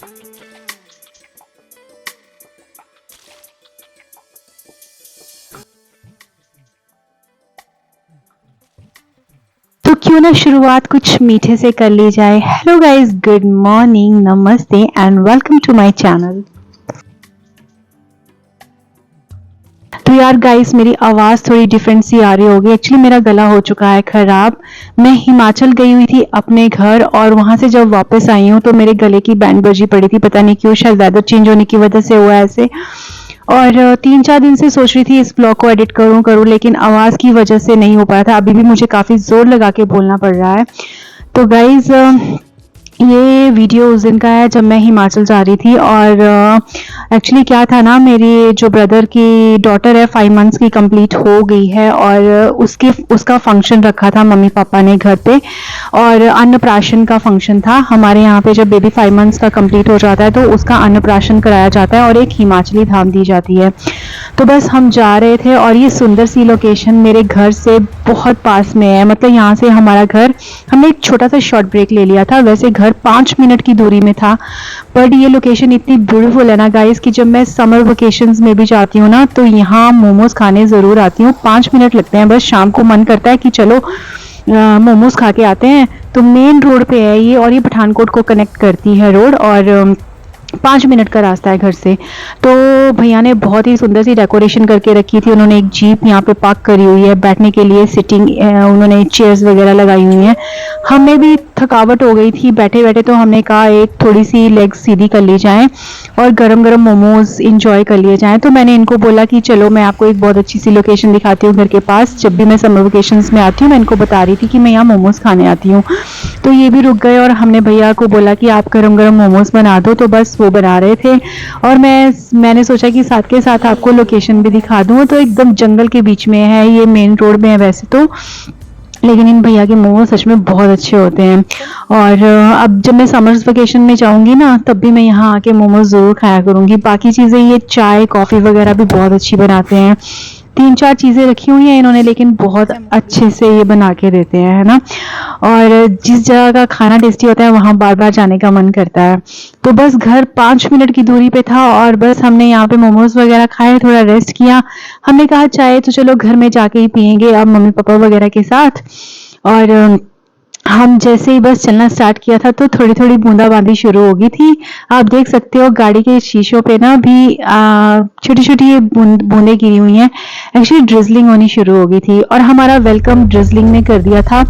तो क्यों ना शुरुआत कुछ मीठे से कर ली जाए। हेलो गाइस, गुड मॉर्निंग, नमस्ते and welcome to my channel. तो यार गाइस, मेरी आवाज़ थोड़ी डिफरेंट सी आ रही होगी। एक्चुअली मेरा गला हो चुका है ख़राब। मैं हिमाचल गई हुई थी अपने घर और वहाँ से जब वापस आई हूँ तो मेरे गले की बैंड बजी पड़ी थी। पता नहीं क्यों, शायद वेदर चेंज होने की वजह से हुआ है ऐसे। और 3-4 दिन से सोच रही थी इस ब्लॉग को एडिट करूँ लेकिन आवाज़ की वजह से नहीं हो पाया था। अभी भी मुझे काफ़ी ज़ोर लगा के बोलना पड़ रहा है। तो गाइज़, ये वीडियो उस दिन का है जब मैं हिमाचल जा रही थी। और एक्चुअली क्या था ना, मेरी जो ब्रदर की डॉटर है 5 मंथ्स की कंप्लीट हो गई है और उसका फंक्शन रखा था मम्मी पापा ने घर पे। और अन्नप्राशन का फंक्शन था। हमारे यहाँ पे जब बेबी 5 मंथ्स का कंप्लीट हो जाता है तो उसका अन्नप्राशन कराया जाता है और एक हिमाचली धाम दी जाती है। तो बस हम जा रहे थे और ये सुंदर सी लोकेशन मेरे घर से बहुत पास में है। मतलब यहाँ से हमारा घर, हमने एक छोटा सा शॉर्ट ब्रेक ले लिया था। वैसे घर 5 मिनट की दूरी में था, बट ये लोकेशन इतनी ब्यूटीफुल है ना गाइस कि जब मैं समर वेकेशंस में भी जाती हूँ ना तो यहाँ मोमोज खाने ज़रूर आती हूँ। 5 मिनट लगते हैं बस। शाम को मन करता है कि चलो मोमोज खा के आते हैं। तो मेन रोड पे है ये और ये पठानकोट को कनेक्ट करती है रोड। और 5 मिनट का रास्ता है घर से। तो भैया ने बहुत ही सुंदर सी डेकोरेशन करके रखी थी। उन्होंने एक जीप यहाँ पे पार्क करी हुई है बैठने के लिए, सिटिंग उन्होंने चेयर्स वगैरह लगाई हुई हैं। हमें भी थकावट हो गई थी बैठे बैठे, तो हमने कहा एक थोड़ी सी लेग्स सीधी कर ली जाएं और गरम गरम मोमोज इंजॉय कर लिए जाएं। तो मैंने इनको बोला कि चलो मैं आपको एक बहुत अच्छी सी लोकेशन दिखाती हूँ घर के पास। जब भी मैं समर वेकेशन में आती हूँ मैं इनको बता रही थी कि मैं यहाँ मोमोज खाने आती हूँ। तो ये भी रुक गए और हमने भैया को बोला कि आप गरम गरम मोमोज बना दो। तो बस वो बना रहे थे और मैंने सोचा कि साथ के साथ आपको लोकेशन भी दिखा दूँ। तो एकदम जंगल के बीच में है, ये मेन रोड में है वैसे तो, लेकिन इन भैया के मोमोज सच में बहुत अच्छे होते हैं। और अब जब मैं समर्स वेकेशन में जाऊंगी ना तब भी मैं यहाँ आके मोमोज ज़रूर खाया करूंगी। बाकी चीज़ें, ये चाय कॉफ़ी वगैरह भी बहुत अच्छी बनाते हैं। 3-4 चीज़ें रखी हुई हैं इन्होंने, लेकिन बहुत अच्छे से ये बना के देते हैं, है ना। और जिस जगह का खाना टेस्टी होता है वहाँ बार बार जाने का मन करता है। तो बस घर 5 मिनट की दूरी पे था और बस हमने यहाँ पे मोमोज वगैरह खाए, थोड़ा रेस्ट किया। हमने कहा चाय तो चलो घर में जाके ही पियेंगे अब मम्मी पापा वगैरह के साथ। और हम जैसे ही बस चलना स्टार्ट किया था तो थोड़ी थोड़ी बूंदाबांदी शुरू हो गई थी। आप देख सकते हो गाड़ी के शीशों पे ना भी छोटी छोटी ये बूंदें गिरी हुई हैं। एक्चुअली ड्रिजलिंग होनी शुरू हो गई थी और हमारा वेलकम ड्रिजलिंग ने कर दिया था।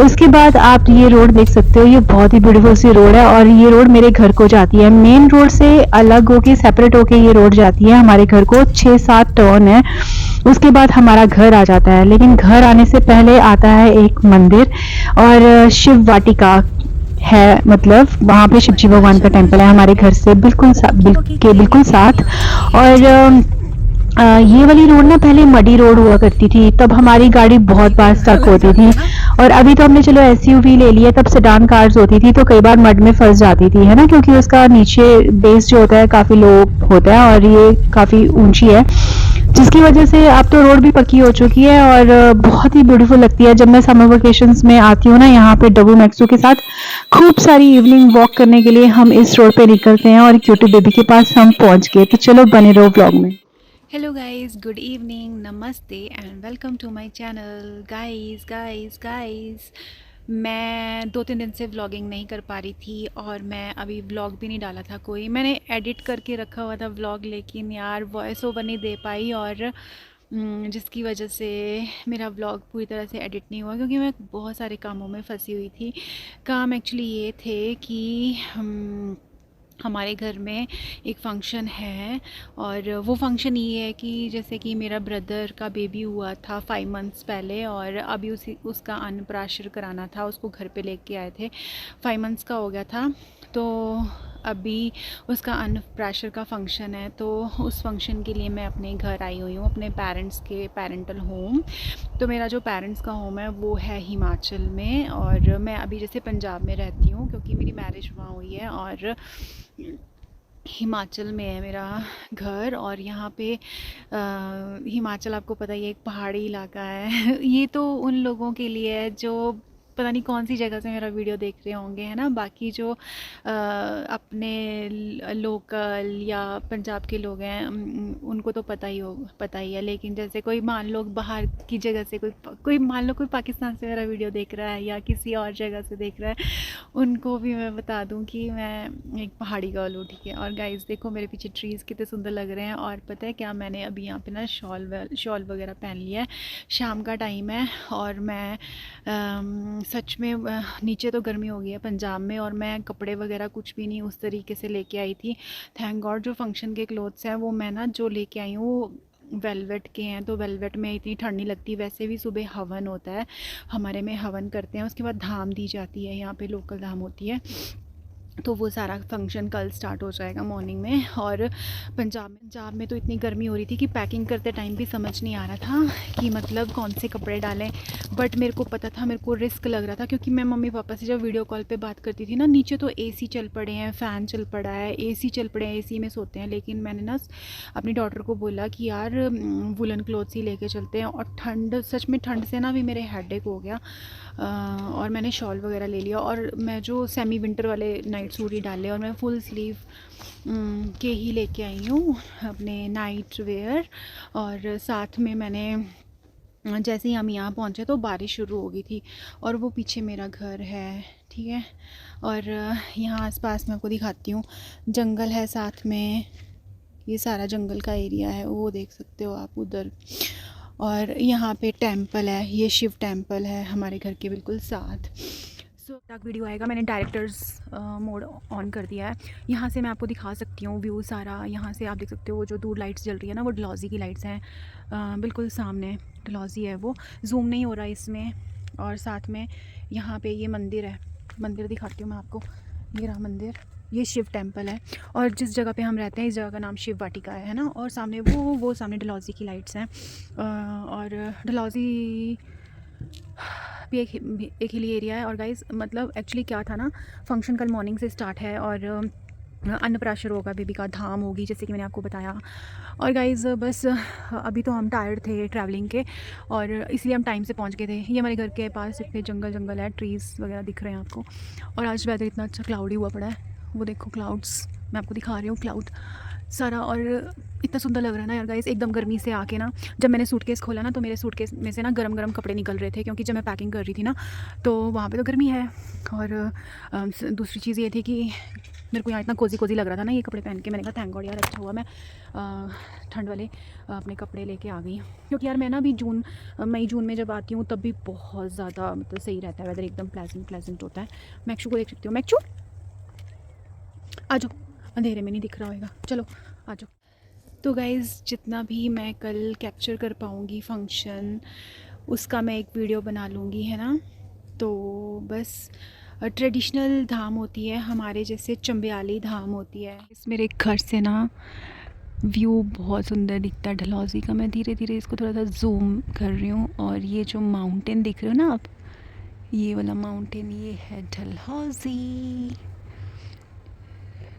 उसके बाद आप ये रोड देख सकते हो, ये बहुत ही ब्यूटीफुल सी रोड है और ये रोड मेरे घर को जाती है। मेन रोड से अलग होके, सेपरेट होके ये रोड जाती है हमारे घर को। 6-7 टर्न है, उसके बाद हमारा घर आ जाता है। लेकिन घर आने से पहले आता है एक मंदिर और शिव वाटिका है। मतलब वहाँ पे शिव जी भगवान का टेम्पल है हमारे घर से बिल्कुल साथ। और ये वाली रोड ना पहले मडी रोड हुआ करती थी, तब हमारी गाड़ी बहुत बार स्टक होती थी। और अभी तो हमने चलो एसयूवी ले लिया, तब सेडान कार्स होती थी तो कई बार मड में फंस जाती थी, है ना, क्योंकि उसका नीचे बेस जो होता है काफ़ी लो होता है और ये काफ़ी ऊंची है, जिसकी वजह से अब तो रोड भी पक्की हो चुकी है और बहुत ही ब्यूटीफुल लगती है। जब मैं समर वेकेशंस में आती हूँ ना यहाँ पे डब्बू मैक्सो के साथ खूब सारी इवनिंग वॉक करने के लिए हम इस रोड पे निकलते हैं और क्यूटी बेबी के पास हम पहुँच गए। तो चलो बने रहो ब्लॉग में। हेलो गाइस, गुड इवनिंग, नमस्ते and welcome to my channel. Guys मैं 2-3 दिन से व्लॉगिंग नहीं कर पा रही थी और मैं अभी व्लॉग भी नहीं डाला था कोई। मैंने एडिट करके रखा हुआ था व्लॉग, लेकिन यार वॉइस ओवर नहीं दे पाई और जिसकी वजह से मेरा व्लॉग पूरी तरह से एडिट नहीं हुआ क्योंकि मैं बहुत सारे कामों में फंसी हुई थी। काम एक्चुअली ये थे कि हमारे घर में एक फ़ंक्शन है और वो फ़ंक्शन ये है कि जैसे कि मेरा ब्रदर का बेबी हुआ था 5 मंथ्स पहले और अभी उसका अन्नप्राशन कराना था। उसको घर पे लेके आए थे, 5 मंथ्स का हो गया था। तो अभी उसका अन्नप्राशन का फ़ंक्शन है, तो उस फ़ंक्शन के लिए मैं अपने घर आई हुई हूँ, अपने पेरेंट्स के पेरेंटल होम। तो मेरा जो पेरेंट्स का होम है वो है हिमाचल में और मैं अभी जैसे पंजाब में रहती हूँ क्योंकि मेरी मैरिज वहाँ हुई है और हिमाचल में है मेरा घर। और यहाँ पे हिमाचल आपको पता ही है, एक पहाड़ी इलाका है। ये तो उन लोगों के लिए है जो पता नहीं कौन सी जगह से मेरा वीडियो देख रहे होंगे, है ना। बाकी जो अपने लोकल या पंजाब के लोग हैं उनको तो पता ही है, लेकिन जैसे कोई मान लो बाहर की जगह से कोई मान लो कोई पाकिस्तान से मेरा वीडियो देख रहा है या किसी और जगह से देख रहा है, उनको भी मैं बता दूं कि मैं एक पहाड़ी गर्ल हूँ, ठीक है। और गाइस देखो मेरे पीछे ट्रीज़ कितने सुंदर लग रहे हैं। और पता है क्या, मैंने अभी यहाँ पे ना शॉल वगैरह पहन लिया है। शाम का टाइम है और मैं सच में नीचे तो गर्मी हो गई है पंजाब में, और मैं कपड़े वगैरह कुछ भी नहीं उस तरीके से लेके आई थी। थैंक गॉड जो फंक्शन के क्लोथ्स हैं वो मैं ना जो लेके आई हूँ वेलवेट के हैं, तो वेलवेट में इतनी ठंड नहीं लगती। वैसे भी सुबह हवन होता है, हमारे में हवन करते हैं, उसके बाद धाम दी जाती है, यहाँ पे लोकल धाम होती है। तो वो सारा फंक्शन कल स्टार्ट हो जाएगा मॉर्निंग में। और पंजाब में तो इतनी गर्मी हो रही थी कि पैकिंग करते टाइम भी समझ नहीं आ रहा था कि मतलब कौन से कपड़े डालें। बट मेरे को पता था, मेरे को रिस्क लग रहा था, क्योंकि मैं मम्मी पापा से जब वीडियो कॉल पे बात करती थी ना, नीचे तो एसी चल पड़े हैं, फ़ैन चल पड़ा है, एसी चल पड़े हैं, एसी में सोते हैं। लेकिन मैंने ना अपनी डॉटर को बोला कि यार वुलन क्लोथ्स ही लेके चलते हैं। और ठंड, सच में ठंड से ना भी मेरे हेडेक हो गया। और मैंने शॉल वगैरह ले लिया, और मैं जो सेमी विंटर वाले नाइट सूट ही डाले, और मैं फुल स्लीव के ही लेके आई हूँ अपने नाइट वेयर। और साथ में मैंने जैसे ही हम यहाँ पहुँचे तो बारिश शुरू हो गई थी, और वो पीछे मेरा घर है, ठीक है। और यहाँ आसपास मैं आपको दिखाती हूँ, जंगल है साथ में, ये सारा जंगल का एरिया है, वो देख सकते हो आप उधर। और यहाँ पे टेंपल है, ये शिव टेंपल है हमारे घर के बिल्कुल साथ। तक वीडियो आएगा, मैंने डायरेक्टर्स मोड ऑन कर दिया है। यहाँ से मैं आपको दिखा सकती हूँ व्यू सारा। यहाँ से आप देख सकते हो वो जो दूर लाइट्स जल रही है ना, वो डलहौजी की लाइट्स हैं, बिल्कुल सामने डलहौजी है, वो जूम नहीं हो रहा इसमें। और साथ में यहाँ पे ये मंदिर है, मंदिर दिखाती हूँ मैं आपको, ये रहा मंदिर, ये शिव टेंपल है। और जिस जगह पे हम रहते हैं इस जगह का नाम शिव वाटिका है ना। और सामने वो सामने डलहौजी की लाइट्स हैं। और डलहौजी भी एक हिली एरिया है। और गाइज़ मतलब एक्चुअली क्या था ना, फंक्शन कल मॉर्निंग से स्टार्ट है, और अन्नप्राशन होगा, बेबी का धाम होगी, जैसे कि मैंने आपको बताया। और गाइज़ बस अभी तो हम टायर्ड थे ट्रैवलिंग के, और इसलिए हम टाइम से पहुंच गए थे। ये हमारे घर के पास इतने जंगल है, ट्रीज़ वगैरह दिख रहे हैं आपको। और आज वेदर इतना अच्छा क्लाउडी हुआ पड़ा है, वो देखो क्लाउड्स, मैं आपको दिखा रही हूँ क्लाउड सारा। और इतना सुंदर लग रहा है ना यार गाइस, एकदम गर्मी से आके ना, जब मैंने सूटकेस खोला ना, तो मेरे सूटकेस में से ना गरम कपड़े निकल रहे थे, क्योंकि जब मैं पैकिंग कर रही थी ना तो वहाँ पे तो गर्मी है। और दूसरी चीज़ ये थी कि मेरे को यहाँ इतना कोजी लग रहा था ना ये कपड़े पहन के, मैंने कहा थैंक गॉड यार, अच्छा हुआ मैं ठंड वाले अपने कपड़े लेके आ गई। क्योंकि यार मैं ना अभी मई जून में जब आती हूँ तब भी बहुत ज़्यादा मतलब सही रहता है वेदर, एकदम प्लेजेंट होता है। मैक्शू को देख सकती हूँ, मैक्शू आ जाओ, अंधेरे में नहीं दिख रहा होगा, चलो आ जाओ। तो गाइज़ जितना भी मैं कल कैप्चर कर पाऊँगी फंक्शन, उसका मैं एक वीडियो बना लूँगी, है ना। तो बस ट्रेडिशनल धाम होती है हमारे, जैसे चंबियाली धाम होती है। इस मेरे घर से ना व्यू बहुत सुंदर दिखता है डलहौजी का। मैं धीरे धीरे इसको थोड़ा सा जूम कर रही हूँ। और ये जो माउंटेन दिख रहे हो ना आप, ये वाला माउंटेन, ये है डलहौजी।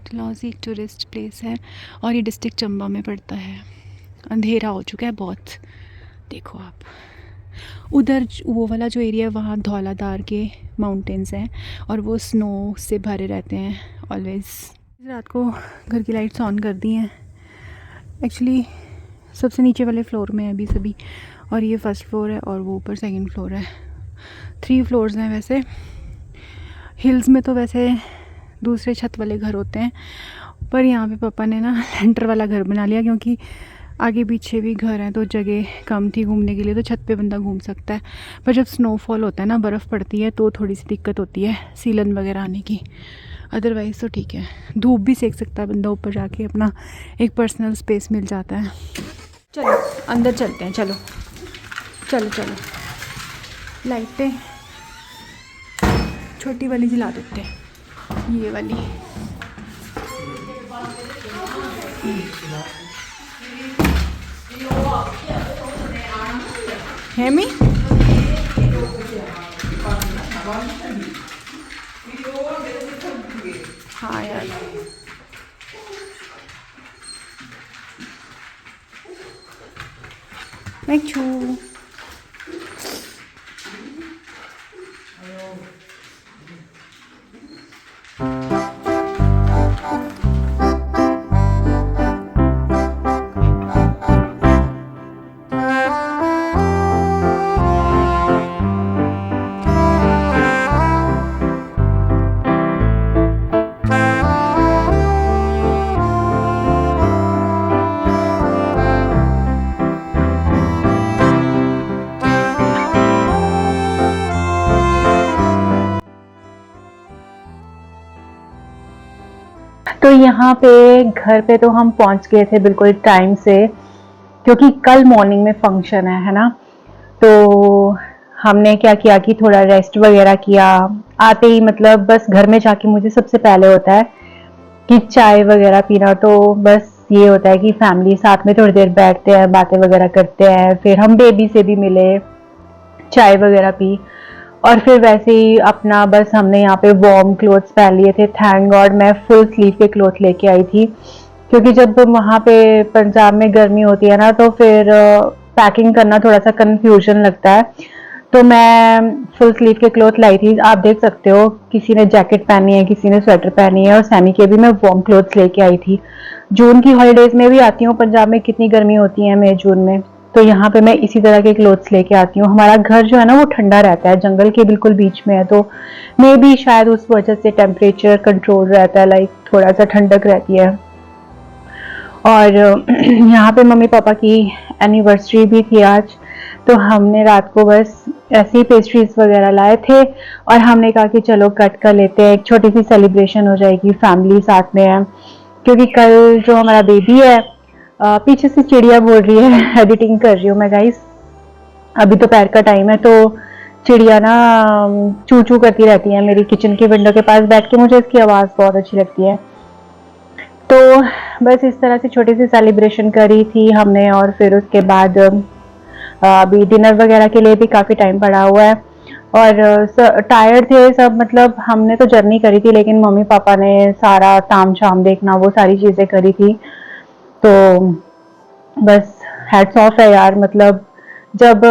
डलहौजी एक टूरिस्ट प्लेस है, और ये डिस्ट्रिक्ट चंबा में पड़ता है। अंधेरा हो चुका है बहुत, देखो आप उधर वो वाला जो एरिया है, वहाँ धौलाधार के माउंटेन्स हैं, और वो स्नो से भरे रहते हैं ऑलवेज़। रात को घर की लाइट्स ऑन कर दी हैं। एक्चुअली सबसे नीचे वाले फ्लोर में है अभी सभी, और ये फर्स्ट फ्लोर है, और वो ऊपर सेकंड फ्लोर है। 3 फ्लोर्स हैं वैसे। हिल्स में तो वैसे दूसरे छत वाले घर होते हैं, पर यहाँ पे पापा ने ना लेंटर वाला घर बना लिया, क्योंकि आगे पीछे भी घर हैं तो जगह कम थी घूमने के लिए, तो छत पे बंदा घूम सकता है। पर जब स्नोफॉल होता है ना, बर्फ़ पड़ती है, तो थोड़ी सी दिक्कत होती है सीलन वगैरह आने की। अदरवाइज़ तो ठीक है, धूप भी सेक सकता है बंदा ऊपर जाके, अपना एक पर्सनल स्पेस मिल जाता है। चलो अंदर चलते हैं, चलो चलो चलो। लाइटें छोटी वाली जला देते हैं, ये वाली। हेमी हाँ यार, मैं छू तो यहाँ पे घर पे तो हम पहुंच गए थे बिल्कुल टाइम से, क्योंकि कल मॉर्निंग में फंक्शन है ना। तो हमने क्या किया कि थोड़ा रेस्ट वगैरह किया। आते ही मतलब बस घर में जाके मुझे सबसे पहले होता है कि चाय वगैरह पीना। तो बस ये होता है कि फैमिली साथ में थोड़ी देर बैठते हैं, बातें वगैरह करते हैं, फिर हम बेबी से भी मिले, चाय वगैरह पी, और फिर वैसे ही अपना बस हमने यहाँ पे वार्म क्लोथ्स पहन लिए थे। थैंक गॉड मैं फुल स्लीव के क्लोथ लेके आई थी, क्योंकि जब वहाँ पे पंजाब में गर्मी होती है ना तो फिर पैकिंग करना थोड़ा सा कंफ्यूजन लगता है। तो मैं फुल स्लीव के क्लोथ लाई थी, आप देख सकते हो किसी ने जैकेट पहनी है, किसी ने स्वेटर पहनी है, और सैमी के भी मैं वार्म क्लोथ्स लेके आई थी। जून की हॉलीडेज में भी आती हूँ पंजाब में, कितनी गर्मी होती है मई जून में, तो यहाँ पे मैं इसी तरह के क्लोथ्स लेके आती हूँ। हमारा घर जो है ना वो ठंडा रहता है, जंगल के बिल्कुल बीच में है, तो मे भी शायद उस वजह से टेम्परेचर कंट्रोल रहता है, लाइक थोड़ा सा ठंडक रहती है। और यहाँ पे मम्मी पापा की एनिवर्सरी भी थी आज, तो हमने रात को बस ऐसी ही पेस्ट्रीज वगैरह लाए थे, और हमने कहा कि चलो कट कर लेते हैं, एक छोटी सी सेलिब्रेशन हो जाएगी, फैमिली साथ में है। क्योंकि कल जो हमारा बेबी है, पीछे से चिड़िया बोल रही है एडिटिंग कर रही हूँ मैं गाइस, अभी दोपहर का टाइम है, तो चिड़िया ना चू चू करती रहती है मेरी किचन की विंडो के पास बैठ के, मुझे इसकी आवाज़ बहुत अच्छी लगती है। तो बस इस तरह से छोटी सी सेलिब्रेशन करी थी हमने, और फिर उसके बाद अभी डिनर वगैरह के लिए भी काफ़ी टाइम पड़ा हुआ है, और टायर्ड थे सब, मतलब हमने तो जर्नी करी थी, लेकिन मम्मी पापा ने सारा ताम झाम देखना वो सारी चीज़ें करी थी। तो बस हैट्स ऑफ है यार, मतलब जब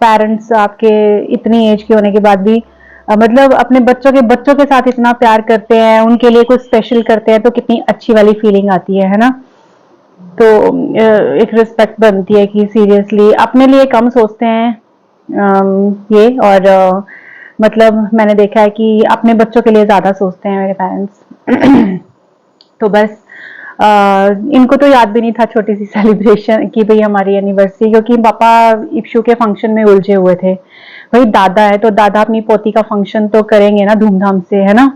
पेरेंट्स आपके इतनी एज के होने के बाद भी मतलब अपने बच्चों के साथ इतना प्यार करते हैं, उनके लिए कुछ स्पेशल करते हैं, तो कितनी अच्छी वाली फीलिंग आती है ना। तो एक रिस्पेक्ट बनती है कि सीरियसली अपने लिए कम सोचते हैं ये, और मतलब मैंने देखा है कि अपने बच्चों के लिए ज्यादा सोचते हैं मेरे पेरेंट्स। तो बस इनको तो याद भी नहीं था छोटी सी सेलिब्रेशन की भाई हमारी एनिवर्सरी, क्योंकि पापा इप्शू के फंक्शन में उलझे हुए थे। भाई दादा है तो दादा अपनी पोती का फंक्शन तो करेंगे ना धूमधाम से, है ना।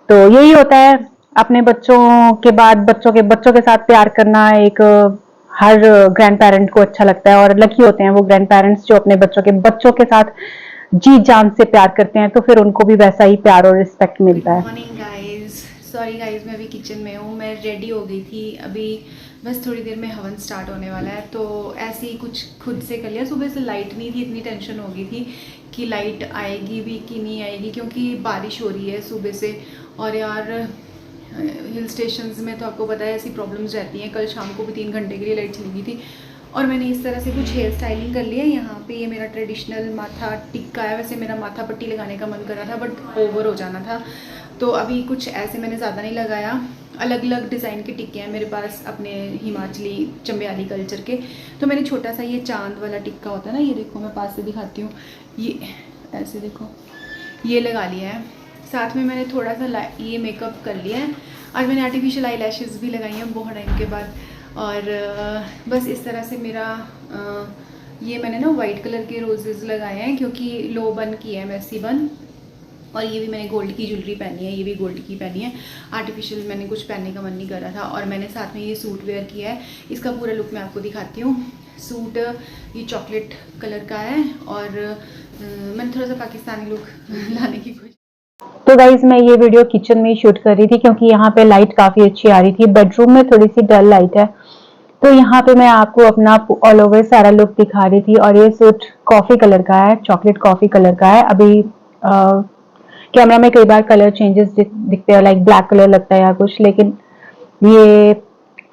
तो यही होता है, अपने बच्चों के बाद बच्चों के साथ प्यार करना एक हर ग्रैंड पेरेंट को अच्छा लगता है, और लकी होते हैं वो ग्रैंड पेरेंट्स जो अपने बच्चों के साथ जी जान से प्यार करते हैं, तो फिर उनको भी वैसा ही प्यार और रिस्पेक्ट मिलता है। मॉर्निंग गाइस, सॉरी गाइस मैं अभी किचन में हूँ, मैं रेडी हो गई थी, अभी बस थोड़ी देर में हवन स्टार्ट होने वाला है, तो ऐसे ही कुछ खुद से कर लिया। सुबह से लाइट नहीं थी, इतनी टेंशन हो गई थी कि लाइट आएगी भी कि नहीं आएगी, क्योंकि बारिश हो रही है सुबह से, और यार हिल स्टेशंस में तो आपको पता है ऐसी प्रॉब्लम्स रहती हैं। कल शाम को भी 3 घंटे के लिए लाइट चली गई थी, और मैंने इस तरह से कुछ हेयर स्टाइलिंग कर लिया है। यहाँ पे ये मेरा ट्रेडिशनल माथा टिक्का है, वैसे मेरा माथा पट्टी लगाने का मन कर रहा था बट ओवर हो जाना था, तो अभी कुछ ऐसे मैंने ज़्यादा नहीं लगाया। अलग अलग डिज़ाइन के टिक्के हैं मेरे पास अपने हिमाचली चंबयाली कल्चर के, तो मैंने छोटा सा ये चांद वाला टिक्का होता है ना, ये देखो मैं पास से दिखाती हूँ, ये ऐसे देखो ये लगा लिया है। साथ में मैंने थोड़ा सा ये मेकअप कर लिया है, आज मैंने आर्टिफिशियल आई लैशेज़ भी लगाई हैं बहुत टाइम के बाद। और बस इस तरह से मेरा ये मैंने ना वाइट कलर के रोजेज़ लगाए हैं, क्योंकि लो बन किया है मैसी बन, और ये भी मैंने गोल्ड की ज्वेलरी पहनी है, ये भी गोल्ड की पहनी है। आर्टिफिशियल मैंने कुछ पहनने का मन नहीं कर रहा था, और मैंने साथ में ये सूट वेयर किया है। इसका पूरा लुक मैं आपको दिखाती हूँ। सूट ये चॉकलेट कलर का है, और मैंने थोड़ा सा पाकिस्तानी लुक लाने की कोशिश। तो गाइज मैं ये वीडियो किचन में शूट कर रही थी, क्योंकि यहाँ पे लाइट काफी अच्छी आ रही थी, बेडरूम में थोड़ी सी डल लाइट है, तो यहाँ पे मैं आपको अपना ऑल ओवर सारा लुक दिखा रही थी। और ये सूट कॉफी कलर का है, चॉकलेट कॉफी कलर का है। अभी कैमरा में कई बार कलर चेंजेस दिखते हैं, लाइक ब्लैक कलर लगता है या कुछ, लेकिन ये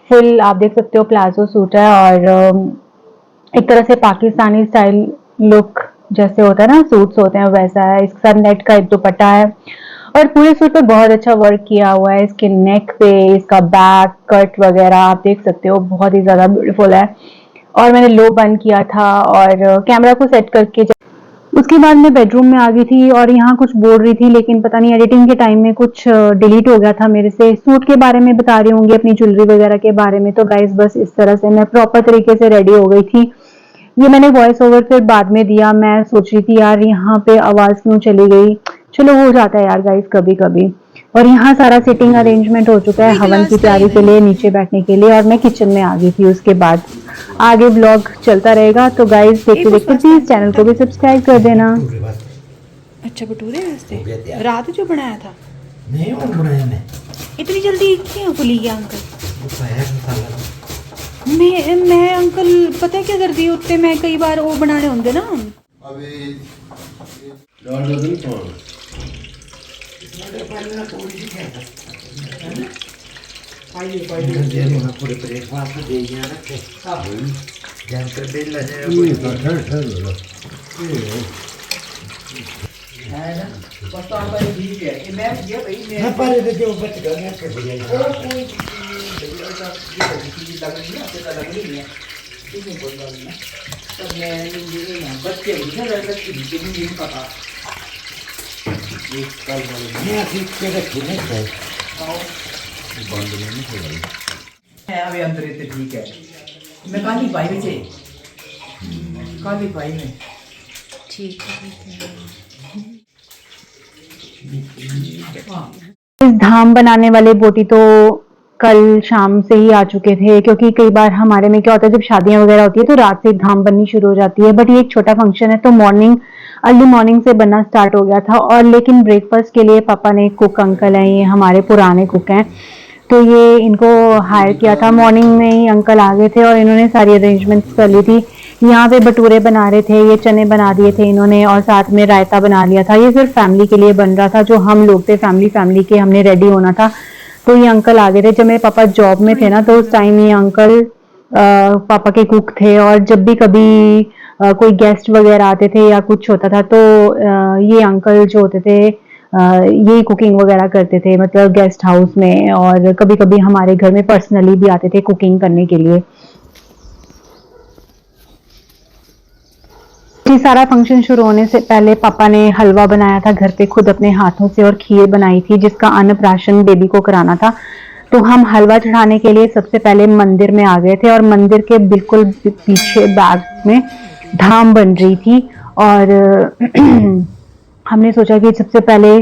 फुल आप देख सकते हो प्लाजो सूट है, और एक तरह से पाकिस्तानी स्टाइल लुक जैसे होता है ना सूट्स होते हैं वैसा है। इसके साथ नेट का एक दुपट्टा है, और पूरे सूट पे बहुत अच्छा वर्क किया हुआ है। इसके नेक पे, इसका बैक कट वगैरह आप देख सकते हो, बहुत ही ज्यादा ब्यूटीफुल है। और मैंने लो बन किया था, और कैमरा को सेट करके उसके बाद मैं बेडरूम में आ गई थी, और यहाँ कुछ बोल रही थी, लेकिन पता नहीं एडिटिंग के टाइम में कुछ डिलीट हो गया था मेरे से। सूट के बारे में बता रही होंगी, अपनी ज्वेलरी वगैरह के बारे में। तो गाइस बस इस तरह से मैं प्रॉपर तरीके से रेडी हो गई थी। ये मैंने वॉइस ओवर फिर बाद में दिया, मैं सोच रही थी यार यहाँ पे आवाज क्यों चली गई, चलो हो जाता है यार गाइस कभी कभी। और यहाँ सारा सीटिंग अरेंजमेंट हो चुका है एक हवन की गिलास तैयारी के चाहिए। लिए, नीचे बैठने के लिए, और मैं किचन में आ गई थी। उसके बाद आगे ब्लॉग चलता रहेगा। तो गाइस देखते देखते प्लीज चैनल को भी सब्सक्राइब कर देना। अच्छा भटूरे हो वास्ते गया तैयार। रात जो बनाया था। नहीं और बनाया मैं इतनी जल्दी क्यों खुली गया अंकल? वो पाया मसाला मैं अंकल पता है क्या करती हूँ उत्ते मैं कई बार वो बनाने होंगे ना। अभी दाल नहीं पाना पूरे ब्रेकफास्ट दे दिया रखे जहाँ पर बिल लगे कोई है ना पता पर ठीक है ये मैं ये भाई मैं पर ये जो बच गया के बढ़िया ओ कोई चीज लग रही है पता लग रही है ठीक है कोई बात नहीं तब मैं ये ना बच्चे इधर रख के नहीं पता ये कल वाले मैं ठीक के रखी नहीं है बंद नहीं होगा है अभी अंदर इतने ठीक है मैं काली पाई में से काली पाई में ठीक है। इस धाम बनाने वाले बोटी तो कल शाम से ही आ चुके थे, क्योंकि कई बार हमारे में क्या होता है जब शादियां वगैरह होती है तो रात से धाम बननी शुरू हो जाती है। बट ये एक छोटा फंक्शन है तो अर्ली मॉर्निंग से बनना स्टार्ट हो गया था। और लेकिन ब्रेकफास्ट के लिए पापा ने कुक अंकल हैं, ये हमारे पुराने कुक हैं, तो ये इनको हायर किया था। मॉर्निंग में ही अंकल आ गए थे और इन्होंने सारी अरेंजमेंट्स कर ली थी। यहाँ पे भटूरे बना रहे थे, ये चने बना दिए थे इन्होंने, और साथ में रायता बना लिया था। ये सिर्फ फैमिली के लिए बन रहा था, जो हम लोग थे फैमिली के, हमने रेडी होना था। तो ये अंकल आ गए थे। जब मेरे पापा जॉब में थे ना तो उस टाइम ये अंकल पापा के कुक थे, और जब भी कभी कोई गेस्ट वगैरह आते थे या कुछ होता था तो ये अंकल जो होते थे ये कुकिंग वगैरह करते थे, मतलब गेस्ट हाउस में, और कभी कभी हमारे घर में पर्सनली भी आते थे कुकिंग करने के लिए। ये सारा फंक्शन शुरू होने से पहले पापा ने हलवा बनाया था घर पे खुद अपने हाथों से, और खीर बनाई थी जिसका अन्नप्राशन बेबी को कराना था। तो हम हलवा चढ़ाने के लिए सबसे पहले मंदिर में आ गए थे, और मंदिर के बिल्कुल पीछे बैग में धाम बन रही थी। और हमने सोचा कि सबसे पहले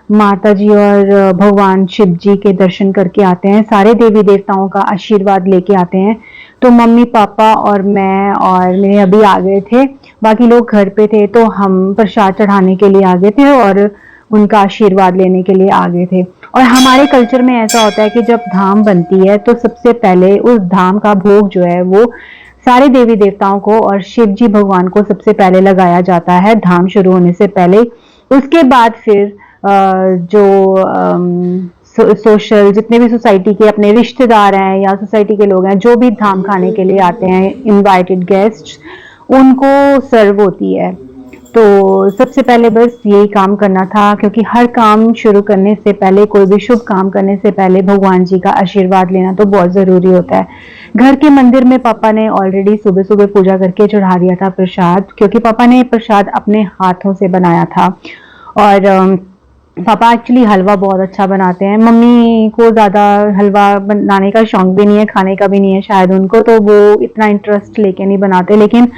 माता जी और भगवान शिव जी के दर्शन करके आते हैं, सारे देवी देवताओं का आशीर्वाद लेके आते हैं। तो मम्मी पापा और मैं और मेरे अभी आ गए थे, बाकी लोग घर पे थे, तो हम प्रसाद चढ़ाने के लिए आ गए थे और उनका आशीर्वाद लेने के लिए आ गए थे। और हमारे कल्चर में ऐसा होता है कि जब धाम बनती है तो सबसे पहले उस धाम का भोग जो है वो सारे देवी देवताओं को और शिव जी भगवान को सबसे पहले लगाया जाता है धाम शुरू होने से पहले। उसके बाद फिर जो सोशल जितने भी सोसाइटी के अपने रिश्तेदार हैं या सोसाइटी के लोग हैं जो भी धाम खाने के लिए आते हैं, इनवाइटेड गेस्ट, उनको सर्व होती है। तो सबसे पहले बस यही काम करना था, क्योंकि हर काम शुरू करने से पहले, कोई भी शुभ काम करने से पहले भगवान जी का आशीर्वाद लेना तो बहुत जरूरी होता है। घर के मंदिर में पापा ने ऑलरेडी सुबह सुबह पूजा करके चढ़ा दिया था प्रसाद, क्योंकि पापा ने प्रसाद अपने हाथों से बनाया था। और पापा एक्चुअली हलवा बहुत अच्छा बनाते हैं। मम्मी को ज़्यादा हलवा बनाने का शौक भी नहीं है, खाने का भी नहीं है शायद उनको, तो वो इतना इंटरेस्ट लेके नहीं बनाते, लेकिन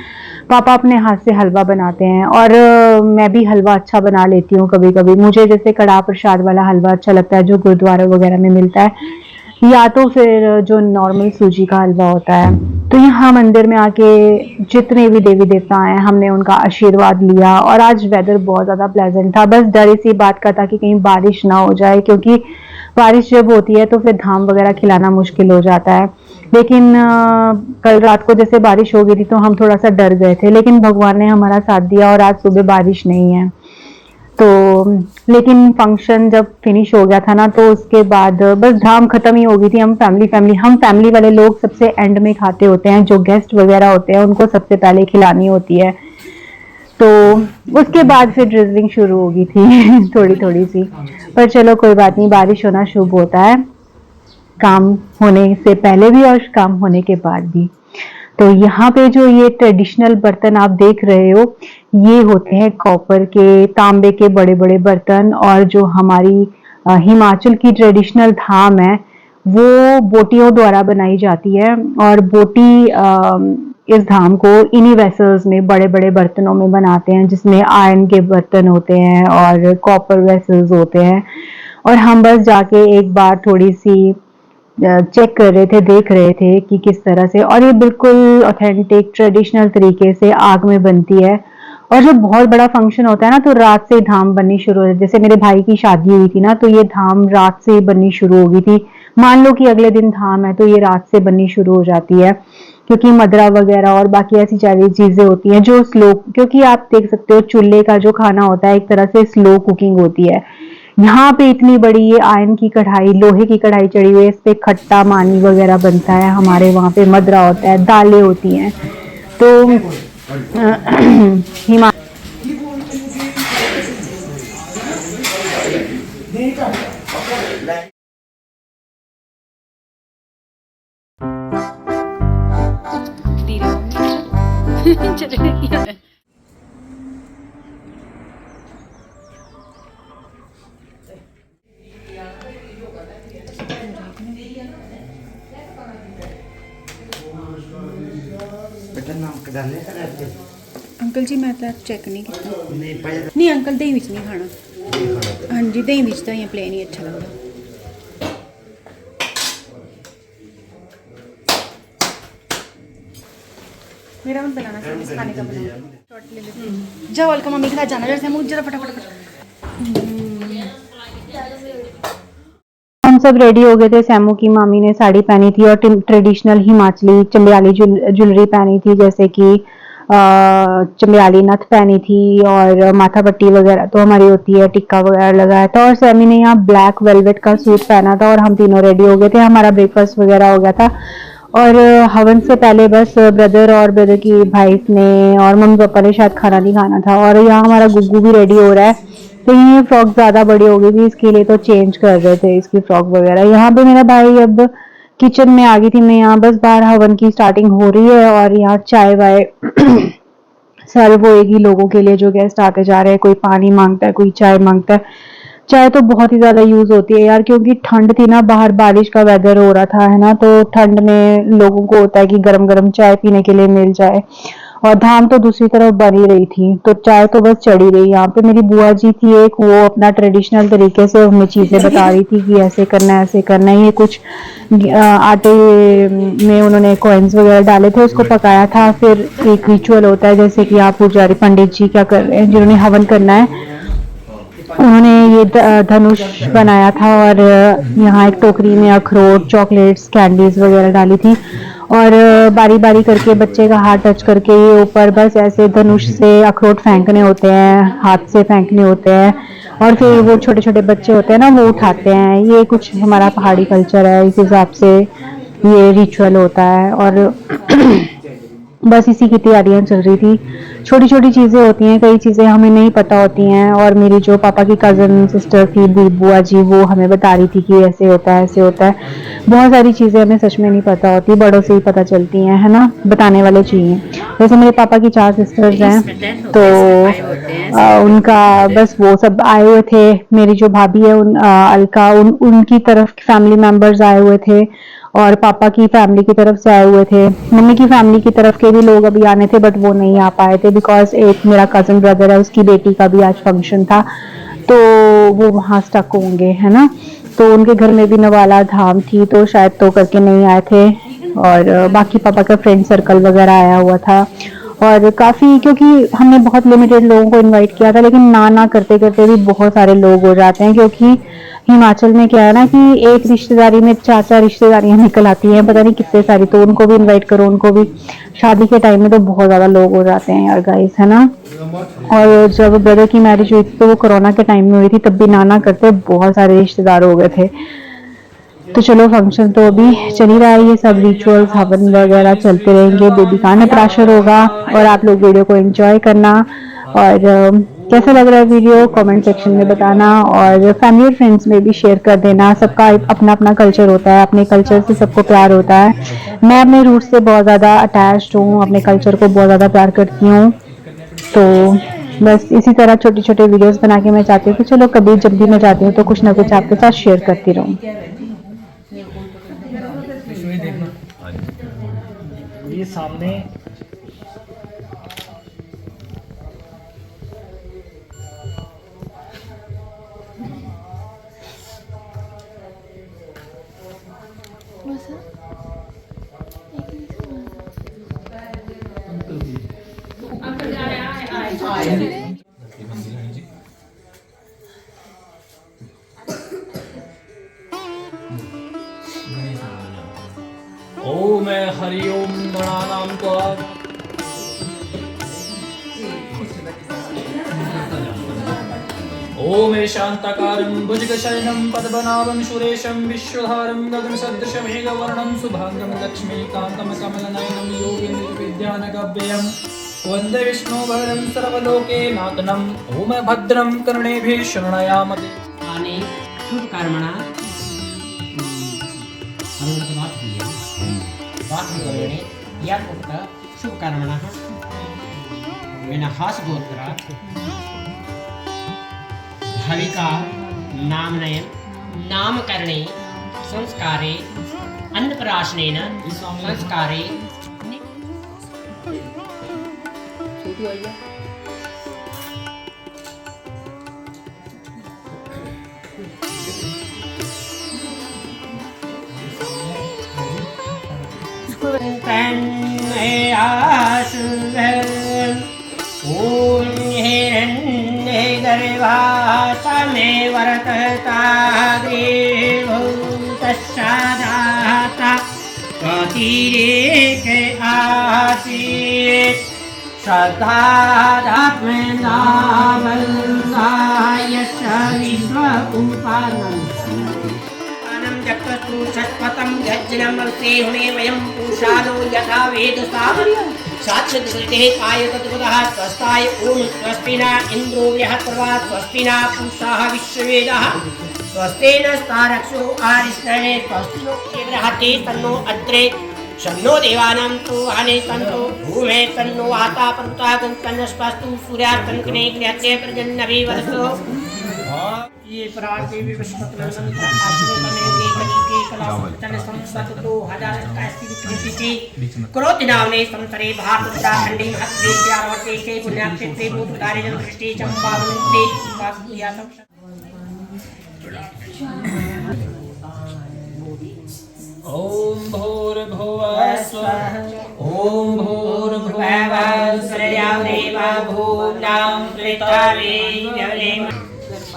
पापा अपने हाथ से हलवा बनाते हैं। और मैं भी हलवा अच्छा बना लेती हूँ कभी कभी। मुझे जैसे कड़ाह प्रसाद वाला हलवा अच्छा लगता है जो गुरुद्वारा वगैरह में मिलता है, या तो फिर जो नॉर्मल सूजी का हलवा होता है। तो यहाँ मंदिर में आके जितने भी देवी देवता हैं हमने उनका आशीर्वाद लिया। और आज वेदर बहुत ज़्यादा प्लेजेंट था, बस डर इसी बात का था कि कहीं बारिश ना हो जाए, क्योंकि बारिश जब होती है तो फिर धाम वगैरह खिलाना मुश्किल हो जाता है। लेकिन कल रात को जैसे बारिश हो गई थी तो हम थोड़ा सा डर गए थे, लेकिन भगवान ने हमारा साथ दिया और आज सुबह बारिश नहीं है। तो लेकिन फंक्शन जब फिनिश हो गया था ना तो उसके बाद बस धाम खत्म ही हो गई थी। हम फैमिली वाले लोग सबसे एंड में खाते होते हैं, जो गेस्ट वगैरह होते हैं उनको सबसे पहले खिलानी होती है। तो उसके बाद फिर ड्रिजलिंग शुरू हो गई थी थोड़ी थोड़ी सी, पर चलो कोई बात नहीं, बारिश होना शुभ होता है, काम होने से पहले भी और काम होने के बाद भी। तो यहाँ पे जो ये ट्रेडिशनल बर्तन आप देख रहे हो, ये होते हैं कॉपर के, तांबे के बड़े बड़े बर्तन। और जो हमारी हिमाचल की ट्रेडिशनल धाम है वो बोटियों द्वारा बनाई जाती है। और बोटी इस धाम को इन्हीं वेसल्स में, बड़े बड़े बर्तनों में बनाते हैं, जिसमें आयरन के बर्तन होते हैं और कॉपर वेसल्स होते हैं। और हम बस जाके एक बार थोड़ी सी चेक कर रहे थे, देख रहे थे कि किस तरह से, और ये बिल्कुल ऑथेंटिक ट्रेडिशनल तरीके से आग में बनती है। और जब बहुत बड़ा फंक्शन होता है ना तो रात से धाम बननी शुरू हो जाती है। जैसे मेरे भाई की शादी हुई थी ना तो ये धाम रात से बननी शुरू हो गई थी। मान लो कि अगले दिन धाम है तो ये रात से बननी शुरू हो जाती है, क्योंकि मदरा वगैरह और बाकी ऐसी सारी चीजें होती हैं जो स्लो, क्योंकि आप देख सकते हो चूल्हे का जो खाना होता है एक तरह से स्लो कुकिंग होती है। यहाँ पे इतनी बड़ी ये आयरन की कढ़ाई, लोहे की कढ़ाई चढ़ी हुई है, इस पे खट्टा मानी वगैरह बनता है। हमारे वहाँ पे मदरा होता है, दालें होती हैं। तो हिमा धीरे चलेगा। बेटा नमक डालने का रहते अंकल जी मैं तो चेक नहीं किया। नहीं पाया नहीं अंकल दही विच नहीं खाना। हाँ जी दही विच तो इ'यां प्लेन ही अच्छा लगता। मेरा मन बनाना चाहिए खाने का बनाना। शॉर्ट ले लेते हैं। जाओ अलका मम्मी के साथ जाना जरा मुझे जरा फटाफट। हम सब रेडी हो गए थे। सैमू की मामी ने साड़ी पहनी थी और ट्रेडिशनल हिमाचली चंबियाली ज्वेलरी पहनी थी, जैसे कि चंबियाली नथ पहनी थी और माथा पट्टी वगैरह तो हमारी होती है, टिक्का वगैरह लगाया था। और सैमी ने यहाँ ब्लैक वेलवेट का सूट पहना था और हम तीनों रेडी हो गए थे। हमारा ब्रेकफास्ट वगैरह हो गया था और हवन से पहले बस ब्रदर और ब्रदर की भाई ने और मम्मी पापा ने शायद खाना नहीं खाना था। और यहाँ हमारा गुग्गू भी रेडी हो रहा है, तो ये फ्रॉक ज्यादा बड़ी हो गई थी इसके लिए, तो चेंज कर रहे थे इसकी फ्रॉक वगैरह। यहाँ पे मेरा भाई अब किचन में आ गई थी, मैं यहाँ बस बाहर हवन की स्टार्टिंग हो रही है और यहाँ चाय वाय सर्व होएगी लोगों के लिए जो गेस्ट आते जा रहे हैं। कोई पानी मांगता है, कोई चाय मांगता है। चाय तो बहुत ही ज्यादा यूज होती है यार, क्योंकि ठंड थी ना, बाहर बारिश का वेदर हो रहा था है ना, तो ठंड में लोगों को होता है कि गरम गरम चाय पीने के लिए मिल जाए। और धाम तो दूसरी तरफ बन ही रही थी तो चाय तो बस चढ़ी रही। यहाँ पे मेरी बुआ जी थी एक, वो अपना ट्रेडिशनल तरीके से हमें चीजें बता रही थी कि ऐसे करना है ऐसे करना है। ये कुछ आटे में उन्होंने कॉइन्स वगैरह डाले थे, उसको पकाया था। फिर एक रिचुअल होता है, जैसे कि आप पुजारी पंडित जी क्या कर रहे हैं, जिन्होंने हवन करना है, उन्होंने ये धनुष बनाया था और यहाँ एक टोकरी में अखरोट, चॉकलेट्स, कैंडीज वगैरह डाली थी और बारी बारी करके बच्चे का हाथ टच करके ये ऊपर बस ऐसे धनुष से अखरोट फेंकने होते हैं, हाथ से फेंकने होते हैं और फिर वो छोटे छोटे बच्चे होते हैं ना वो उठाते हैं। ये कुछ हमारा पहाड़ी कल्चर है, इस हिसाब से ये रिचुअल होता है। और बस इसी की तैयारियां चल रही थी। छोटी छोटी चीजें होती हैं, कई चीजें हमें नहीं पता होती हैं और मेरी जो पापा की कजन सिस्टर थी बुआ जी, वो हमें बता रही थी कि ऐसे होता है ऐसे होता है। बहुत सारी चीजें हमें सच में नहीं पता होती, बड़ों से ही पता चलती हैं है ना, बताने वाले चाहिए। जैसे मेरे पापा की 4 सिस्टर्स हैं तो उनका बस वो सब आए हुए थे। मेरी जो भाभी है अलका, उनकी तरफ फैमिली मेंबर्स आए हुए थे और पापा की फैमिली की तरफ से आए हुए थे। मम्मी की फैमिली की तरफ के भी लोग अभी आने थे बट वो नहीं आ पाए थे, बिकॉज एक मेरा कजन ब्रदर है, उसकी बेटी का भी आज फंक्शन था तो वो वहां स्टक होंगे है ना। तो उनके घर में भी नवाला धाम थी तो शायद तो करके नहीं आए थे। और बाकी पापा का फ्रेंड सर्कल वगैरह आया हुआ था और काफी, क्योंकि हमने बहुत लिमिटेड लोगों को इनवाइट किया था, लेकिन ना करते करते भी बहुत सारे लोग हो जाते हैं। क्योंकि हिमाचल में क्या है ना कि एक रिश्तेदारी में 4 रिश्तेदारियां निकल आती हैं, पता नहीं कितने सारी, तो उनको भी इनवाइट करो, उनको भी। शादी के टाइम में तो बहुत ज्यादा लोग हो जाते हैं यार गाइस है ना। और जब ब्रदर की मैरिज हुई थी तो वो कोरोना के टाइम में हुई थी, तब भी ना करते बहुत सारे रिश्तेदार हो गए थे। तो चलो फंक्शन तो अभी चल ही रहा है, ये सब रिचुअल्स हवन वगैरह चलते रहेंगे, बेबी का अन्नप्राशन होगा और आप लोग वीडियो को एंजॉय करना। और कैसा लग रहा है वीडियो कमेंट सेक्शन में बताना और फैमिली और फ्रेंड्स में भी शेयर कर देना। सबका अपना अपना कल्चर होता है, अपने कल्चर से सबको प्यार होता है। मैं अपने रूट से बहुत ज़्यादा अटैच्ड हूँ, अपने कल्चर को बहुत ज़्यादा प्यार करती हूँ। तो बस इसी तरह छोटे छोटे वीडियोस बना के मैं चाहती हूँ कि चलो कभी जब भी मैं जाती हूँ तो कुछ ना कुछ आपके साथ शेयर करती रहूँ। ये सामने ओम हरि ओम गणानां त्वा ओम शांताकारं भुजगशयनं पद्मनाभं सुरेशं विश्वधारं गगनसदृशमेघवर्णं शुभांगं लक्ष्मीकान्तं कमलनयनं योगीन्द्रविद्यानगव्यं वन्दे विष्णुभरं सर्वलोकैकनाथनं ओम भद्रं कर्णेभिः शृणुयामते। आने शुभ कर्मणा बात्करणे यत् उक्त शुभ कर्मणः विनहास गोत्रा भाविका नामनयन नामकरणे संस्कारे अन्नप्राशनेन संस्कारे ओम हिरण्ये गर्भासमे वर्तता देवो तस्सादाता प्रतिरेक आसीत् श्रद्धात्मनावल्लायश्च विश्व उपानम् जगत्तु षट्पथं यज्ञमस्ते हुमे वयं पुरुषालो यथा वेदसाम साक्षात्कृते कायतत्वतः स्वस्ताय ओम स्वस्तिना इन्द्रो यः स्वस्तिना पुरुषाः विश्ववेदाः स्वस्तेन स्तारक्षो आरिष्टने स्वस्तिनो बृहते तन्नो अद्रे शन्नो देवानां तु आने सन्तो भूमे तन्नो आता पर्वता तन्नस्पस्तु सूर्यास्तन्कने क्रियते प्रजन्नभि वरसो ये प्रार्थे विश्वतनंदन आश्रमने के कलासन संसतो हजार कास्ति क्रोध नामने संतरे भारत उत्तराखंडे हत्यावर्ते के पुण्यक्षेत्रे भूतकारे जन दृष्टि चंपावनते वास्तुया सब ओम भूर्भुवः स्वः ओम भूर्भुवः स्वः देवा भूतां प्रेतावेयरेम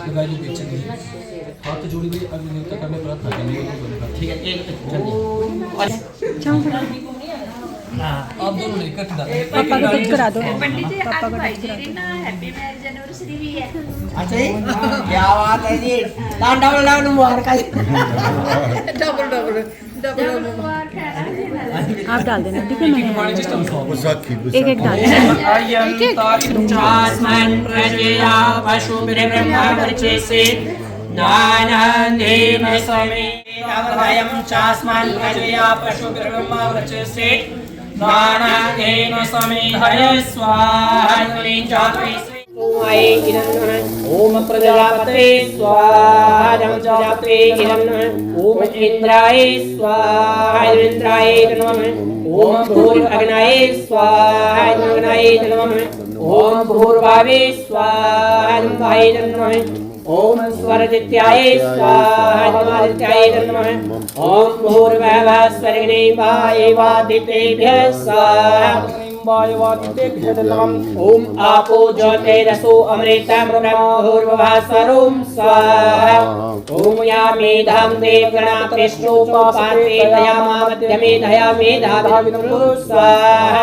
लगाई पीछे गई हाथ जोड़ी गई अग्निहोत्र करने प्रार्थना करने को बोलेगा। ठीक है एक आप दोनों ने इकट्ठे डालें पापा को कुछ करा दो पंडित जी पापा को आज भाई जी ना हैप्पी मैरिज एनिवर्सरी भी है। अच्छा क्या बात है जी डबल डबल मुबारक डबल मुबारक है। आप डाल देना ठीक है मैं Busaki, एक एक डाल देना चास्मन् प्रजया पशुभिर्ब्रह्मा वर्चसे नानन्देन समेतवयं चास्मन् प्रजया पशुभिर्ब्रह्मा वर्चसे नानन्देन समेतय स्वाहा ओम प्रजापते स्वाहा प्रजापते ओम इंद्राय स्वाहा इंद्राय नमः ओम भूर्भुवनाय स्वाहा अग्नये नमः ओम भूर्भावे स्वाहा भावे नमः ओम स्वरदित्याय स्वाहा आदित्याय नमः ओम भूर्भुवः स्वर्गणे वायवादितेभ्यः स्वाहा ओम आपो ज्योतिरसो अमृतं भूर्भुवः स्वरूं स्वाहा ओम या मेधां देवगणा कृष्णोपपाते दयामामध्यमे दया मेधाभिनमो स्वाहा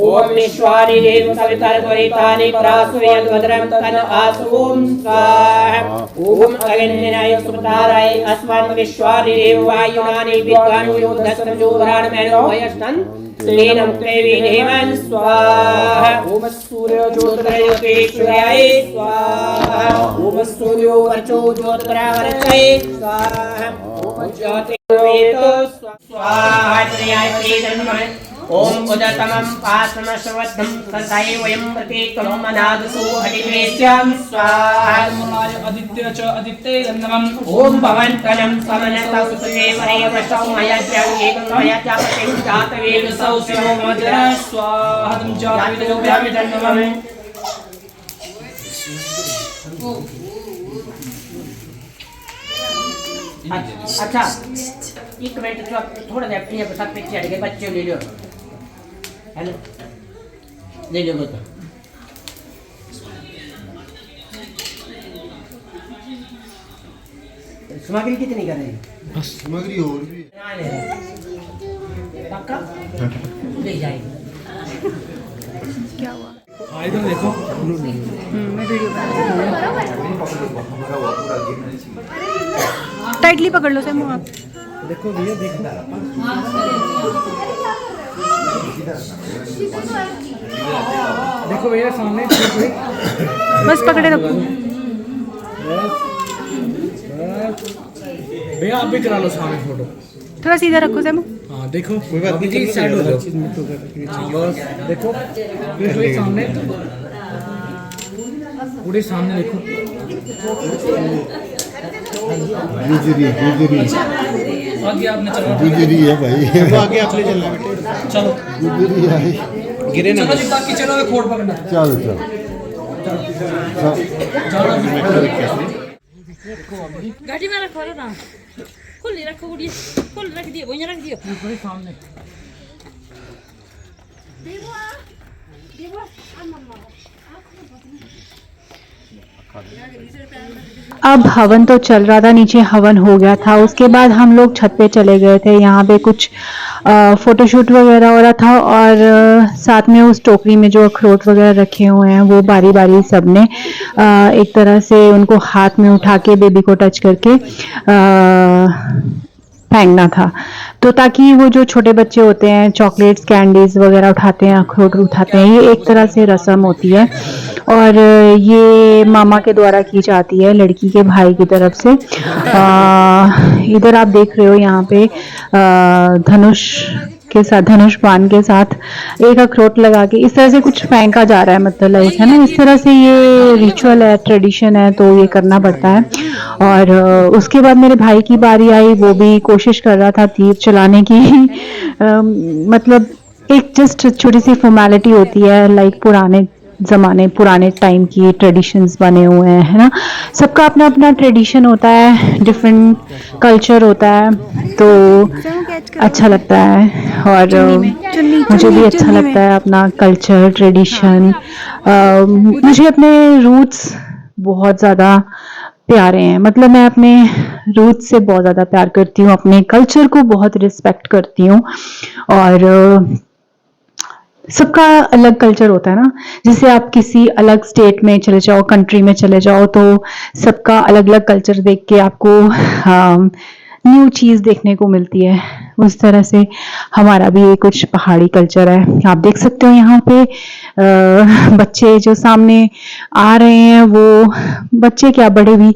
ओम विश्वानि देव सवितर्वरितानि परासुयद्वद्रं तन आसुं स्वाहा ओम अग्निनाय सुपताराय अस्मान् विश्वानि देव वायुनानि विद्वान् योद्धस्तं जोरान् मेनोयस्तन् तेनं देवी देवन् स्वाहा ओम सूर्य ज्योतिर्ज्योतिषाय स्वाहा ओम सूर्यो वर्चो ज्योतिर्वर्चये स्वाहा ओम ज्योतिर्वेदो स्वाहा त्रयाय नमः ओम उदतमं पासमश्वद्धं तथैव वयं प्रतीकं मनादसो हरिवेश्यां स्वाहा आदित्य च आदित्ये नमः ओम भवन्तनं समनतौ सुदेवरे वशौ मयज्ञं एकं मयज्ञपतिं जातवेदसौ शिवो मद्र स्वाहा जातवेदं नमः अच्छा एक मिनट थोड़ा सा अपने साथ पीछे हट गए बच्चे ले लो है ना ले लो बता सामग्री कितनी कर रहे हैं सामग्री और भी पक्का ले जाएंगे क्या हुआ? इधर देखो मैं वीडियो बना टाइटली पकड़ लो सैमू आप। देखो भैया देखो देखो भैया सामने बस पकड़े रखो। भैया आप भी करा लो सामने फोटो थोड़ा सीधा रखो सैमू। हाँ देखो कोई बात नहीं साइड हो जाओ बस देखो पूरे सामने पूरे सामने देखो गुजरी आगे आपने चलो गुजरी है भाई आगे आप ले चलना बेटे चलो गुजरी आई गिरे ना चलो जी ताकि चलो खोड़ पकड़ना चल गाड़ी में रखो ना खुली रखो गुड़िया खुली रख दियो वहीं रख दियो सामने अब हवन तो चल रहा था, नीचे हवन हो गया था। उसके बाद हम लोग छत पे चले गए थे। यहाँ पे कुछ फोटोशूट वगैरह हो रहा था और साथ में उस टोकरी में जो अखरोट वगैरह रखे हुए हैं वो बारी बारी सबने एक तरह से उनको हाथ में उठा के बेबी को टच करके फेंकना था, तो ताकि वो जो छोटे बच्चे होते हैं चॉकलेट्स कैंडीज वगैरह उठाते हैं, अखरोट उठाते हैं, ये एक तरह से रस्म होती है और ये मामा के द्वारा की जाती है लड़की के भाई की तरफ से। इधर आप देख रहे हो यहाँ पे धनुष के साथ, धनुष बाण के साथ एक अखरोट लगा के इस तरह से कुछ फेंका जा रहा है, मतलब लाइक है ना, इस तरह से ये रिचुअल है, ट्रेडिशन है, तो ये करना पड़ता है। और उसके बाद मेरे भाई की बारी आई, वो भी कोशिश कर रहा था तीर चलाने की मतलब एक जस्ट छोटी सी फॉर्मेलिटी होती है, लाइक पुराने ज़माने पुराने टाइम की ट्रेडिशंस बने हुए हैं, है ना, सबका अपना अपना ट्रेडिशन होता है, डिफरेंट कल्चर होता है, तो अच्छा लगता है। और मुझे भी अच्छा लगता है अपना कल्चर ट्रेडिशन। मुझे अपने रूट्स बहुत ज़्यादा प्यारे हैं, मतलब मैं अपने रूट्स से बहुत ज़्यादा प्यार करती हूँ, अपने कल्चर को बहुत रिस्पेक्ट करती हूँ। और सबका अलग कल्चर होता है ना, जैसे आप किसी अलग स्टेट में चले जाओ, कंट्री में चले जाओ, तो सबका अलग अलग कल्चर देख के आपको न्यू चीज़ देखने को मिलती है। उस तरह से हमारा भी ये कुछ पहाड़ी कल्चर है। आप देख सकते हो यहाँ पे बच्चे जो सामने आ रहे हैं, वो बच्चे क्या बड़े भी,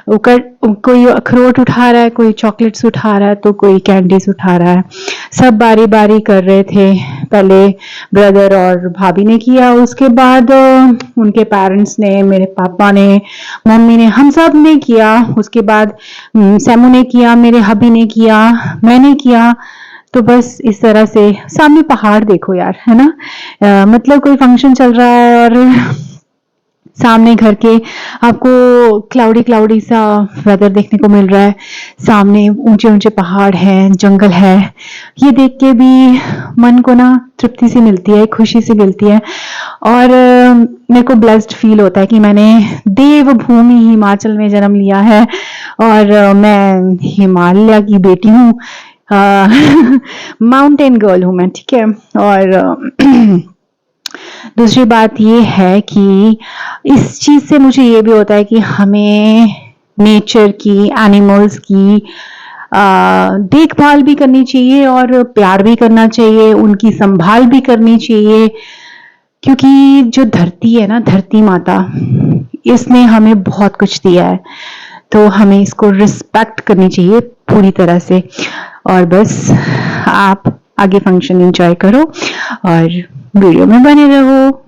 कोई अखरोट उठा रहा है, कोई चॉकलेट्स उठा रहा है, तो कोई कैंडीज उठा रहा है, सब बारी बारी कर रहे थे। पहले ब्रदर और भाभी ने किया, उसके बाद उनके पेरेंट्स ने, मेरे पापा ने, मम्मी ने, हम सब ने किया। उसके बाद सैमू ने किया, मेरे हबी ने किया, मैंने किया। तो बस इस तरह से सामने पहाड़ देखो यार, है ना, मतलब कोई फंक्शन चल रहा है और सामने घर के आपको क्लाउडी क्लाउडी सा वेदर देखने को मिल रहा है, सामने ऊंचे ऊंचे पहाड़ हैं, जंगल है। ये देख के भी मन को ना तृप्ति सी मिलती है, खुशी सी मिलती है और मेरे को ब्लेस्ड फील होता है कि मैंने देवभूमि हिमाचल में जन्म लिया है और मैं हिमालय की बेटी हूँ, माउंटेन गर्ल हूँ मैं, ठीक है। और दूसरी बात ये है कि इस चीज से मुझे ये भी होता है कि हमें नेचर की, एनिमल्स की देखभाल भी करनी चाहिए और प्यार भी करना चाहिए, उनकी संभाल भी करनी चाहिए, क्योंकि जो धरती है ना, धरती माता, इसने हमें बहुत कुछ दिया है, तो हमें इसको रिस्पेक्ट करनी चाहिए पूरी तरह से। और बस आप आगे फंक्शन एंजॉय करो और वीडियो में बने रहो।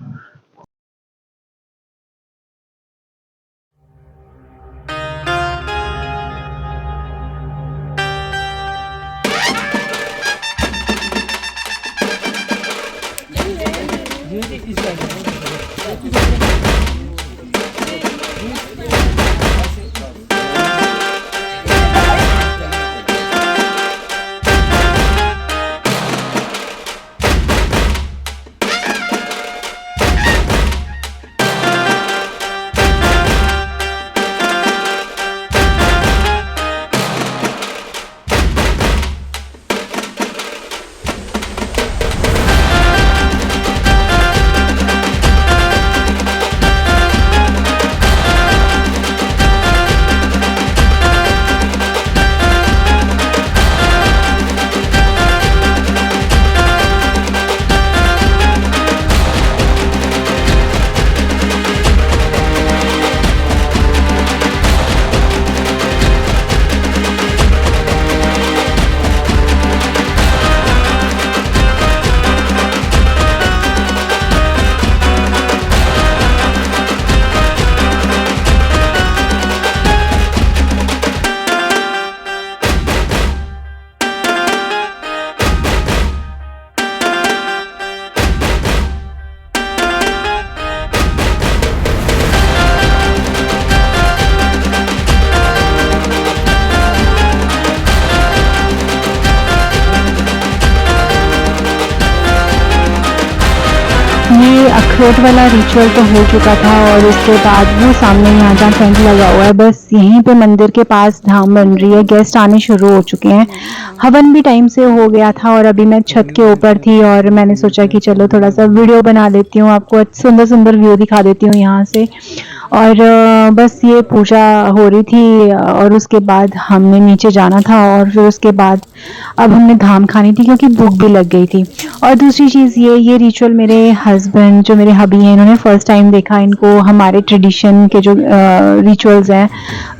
अखरोट वाला रिचुअल तो हो चुका था और उसके बाद वो सामने यहाँ जहाँ टेंट लगा हुआ है बस यहीं पे मंदिर के पास धाम बन रही है। गेस्ट आने शुरू हो चुके हैं। हवन भी टाइम से हो गया था और अभी मैं छत के ऊपर थी और मैंने सोचा कि चलो थोड़ा सा वीडियो बना लेती हूँ, आपको सुंदर सुंदर व्यू दिखा देती हूँ यहाँ से। और बस ये पूजा हो रही थी और उसके बाद हमने नीचे जाना था और फिर उसके बाद अब हमने धाम खानी थी क्योंकि भूख भी लग गई थी। और दूसरी चीज़ ये रिचुअल मेरे हस्बैंड जो मेरे हबी हैं इन्होंने फर्स्ट टाइम देखा। इनको हमारे ट्रेडिशन के जो रिचुअल्स हैं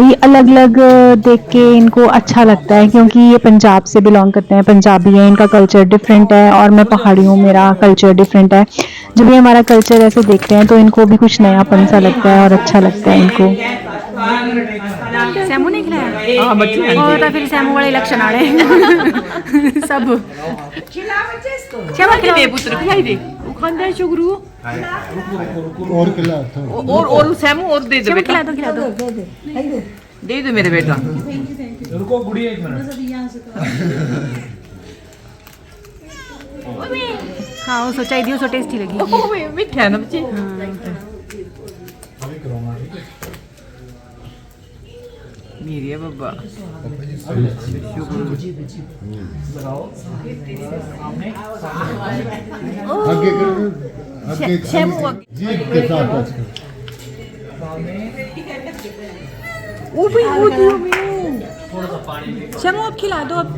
ये अलग अलग देख के इनको अच्छा लगता है क्योंकि ये पंजाब से बिलोंग करते हैं, पंजाबी हैं, इनका कल्चर डिफरेंट है और मैं पहाड़ी हूँ, मेरा कल्चर डिफरेंट है। जब ये हमारा कल्चर ऐसे देखते हैं तो इनको भी कुछ नयापन सा लगता है और अच्छा लगता है इनको। सैमू नहीं खिलाया? हाँ बच्चे और तो फिर सैमू वाले लक्षण आ रहे सब। क्या खिलाए पुत्र खिलाई दे खानदार चुगरू और खिला और सैमू और दे दो बेटा, खिला दो दे दो मेरे बेटा। रुको गुड़िया एक मिनट। हाँ वो सोचा दियो सो टेस्टी लगी। मीठा है ना बच्चे। मेरी है बाबा। आगे जीप के साथ टच कर। ओ भाई वो दियो सैमू अब खिला दो अब।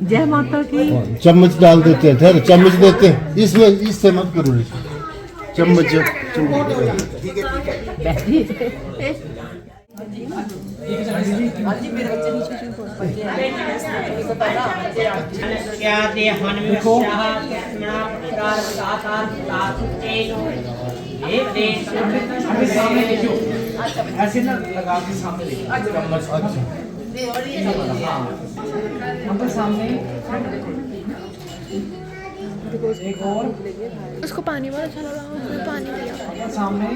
जय माता की। चम्मच डाल देते हैं, ठहर चम्मच देते हैं इसमें, इससे मत करो चम्मच। ऐसे ना लगा के सामने सामने एक और उसको पानी बहुत अच्छा लगा, उसने पानी पिया। सामने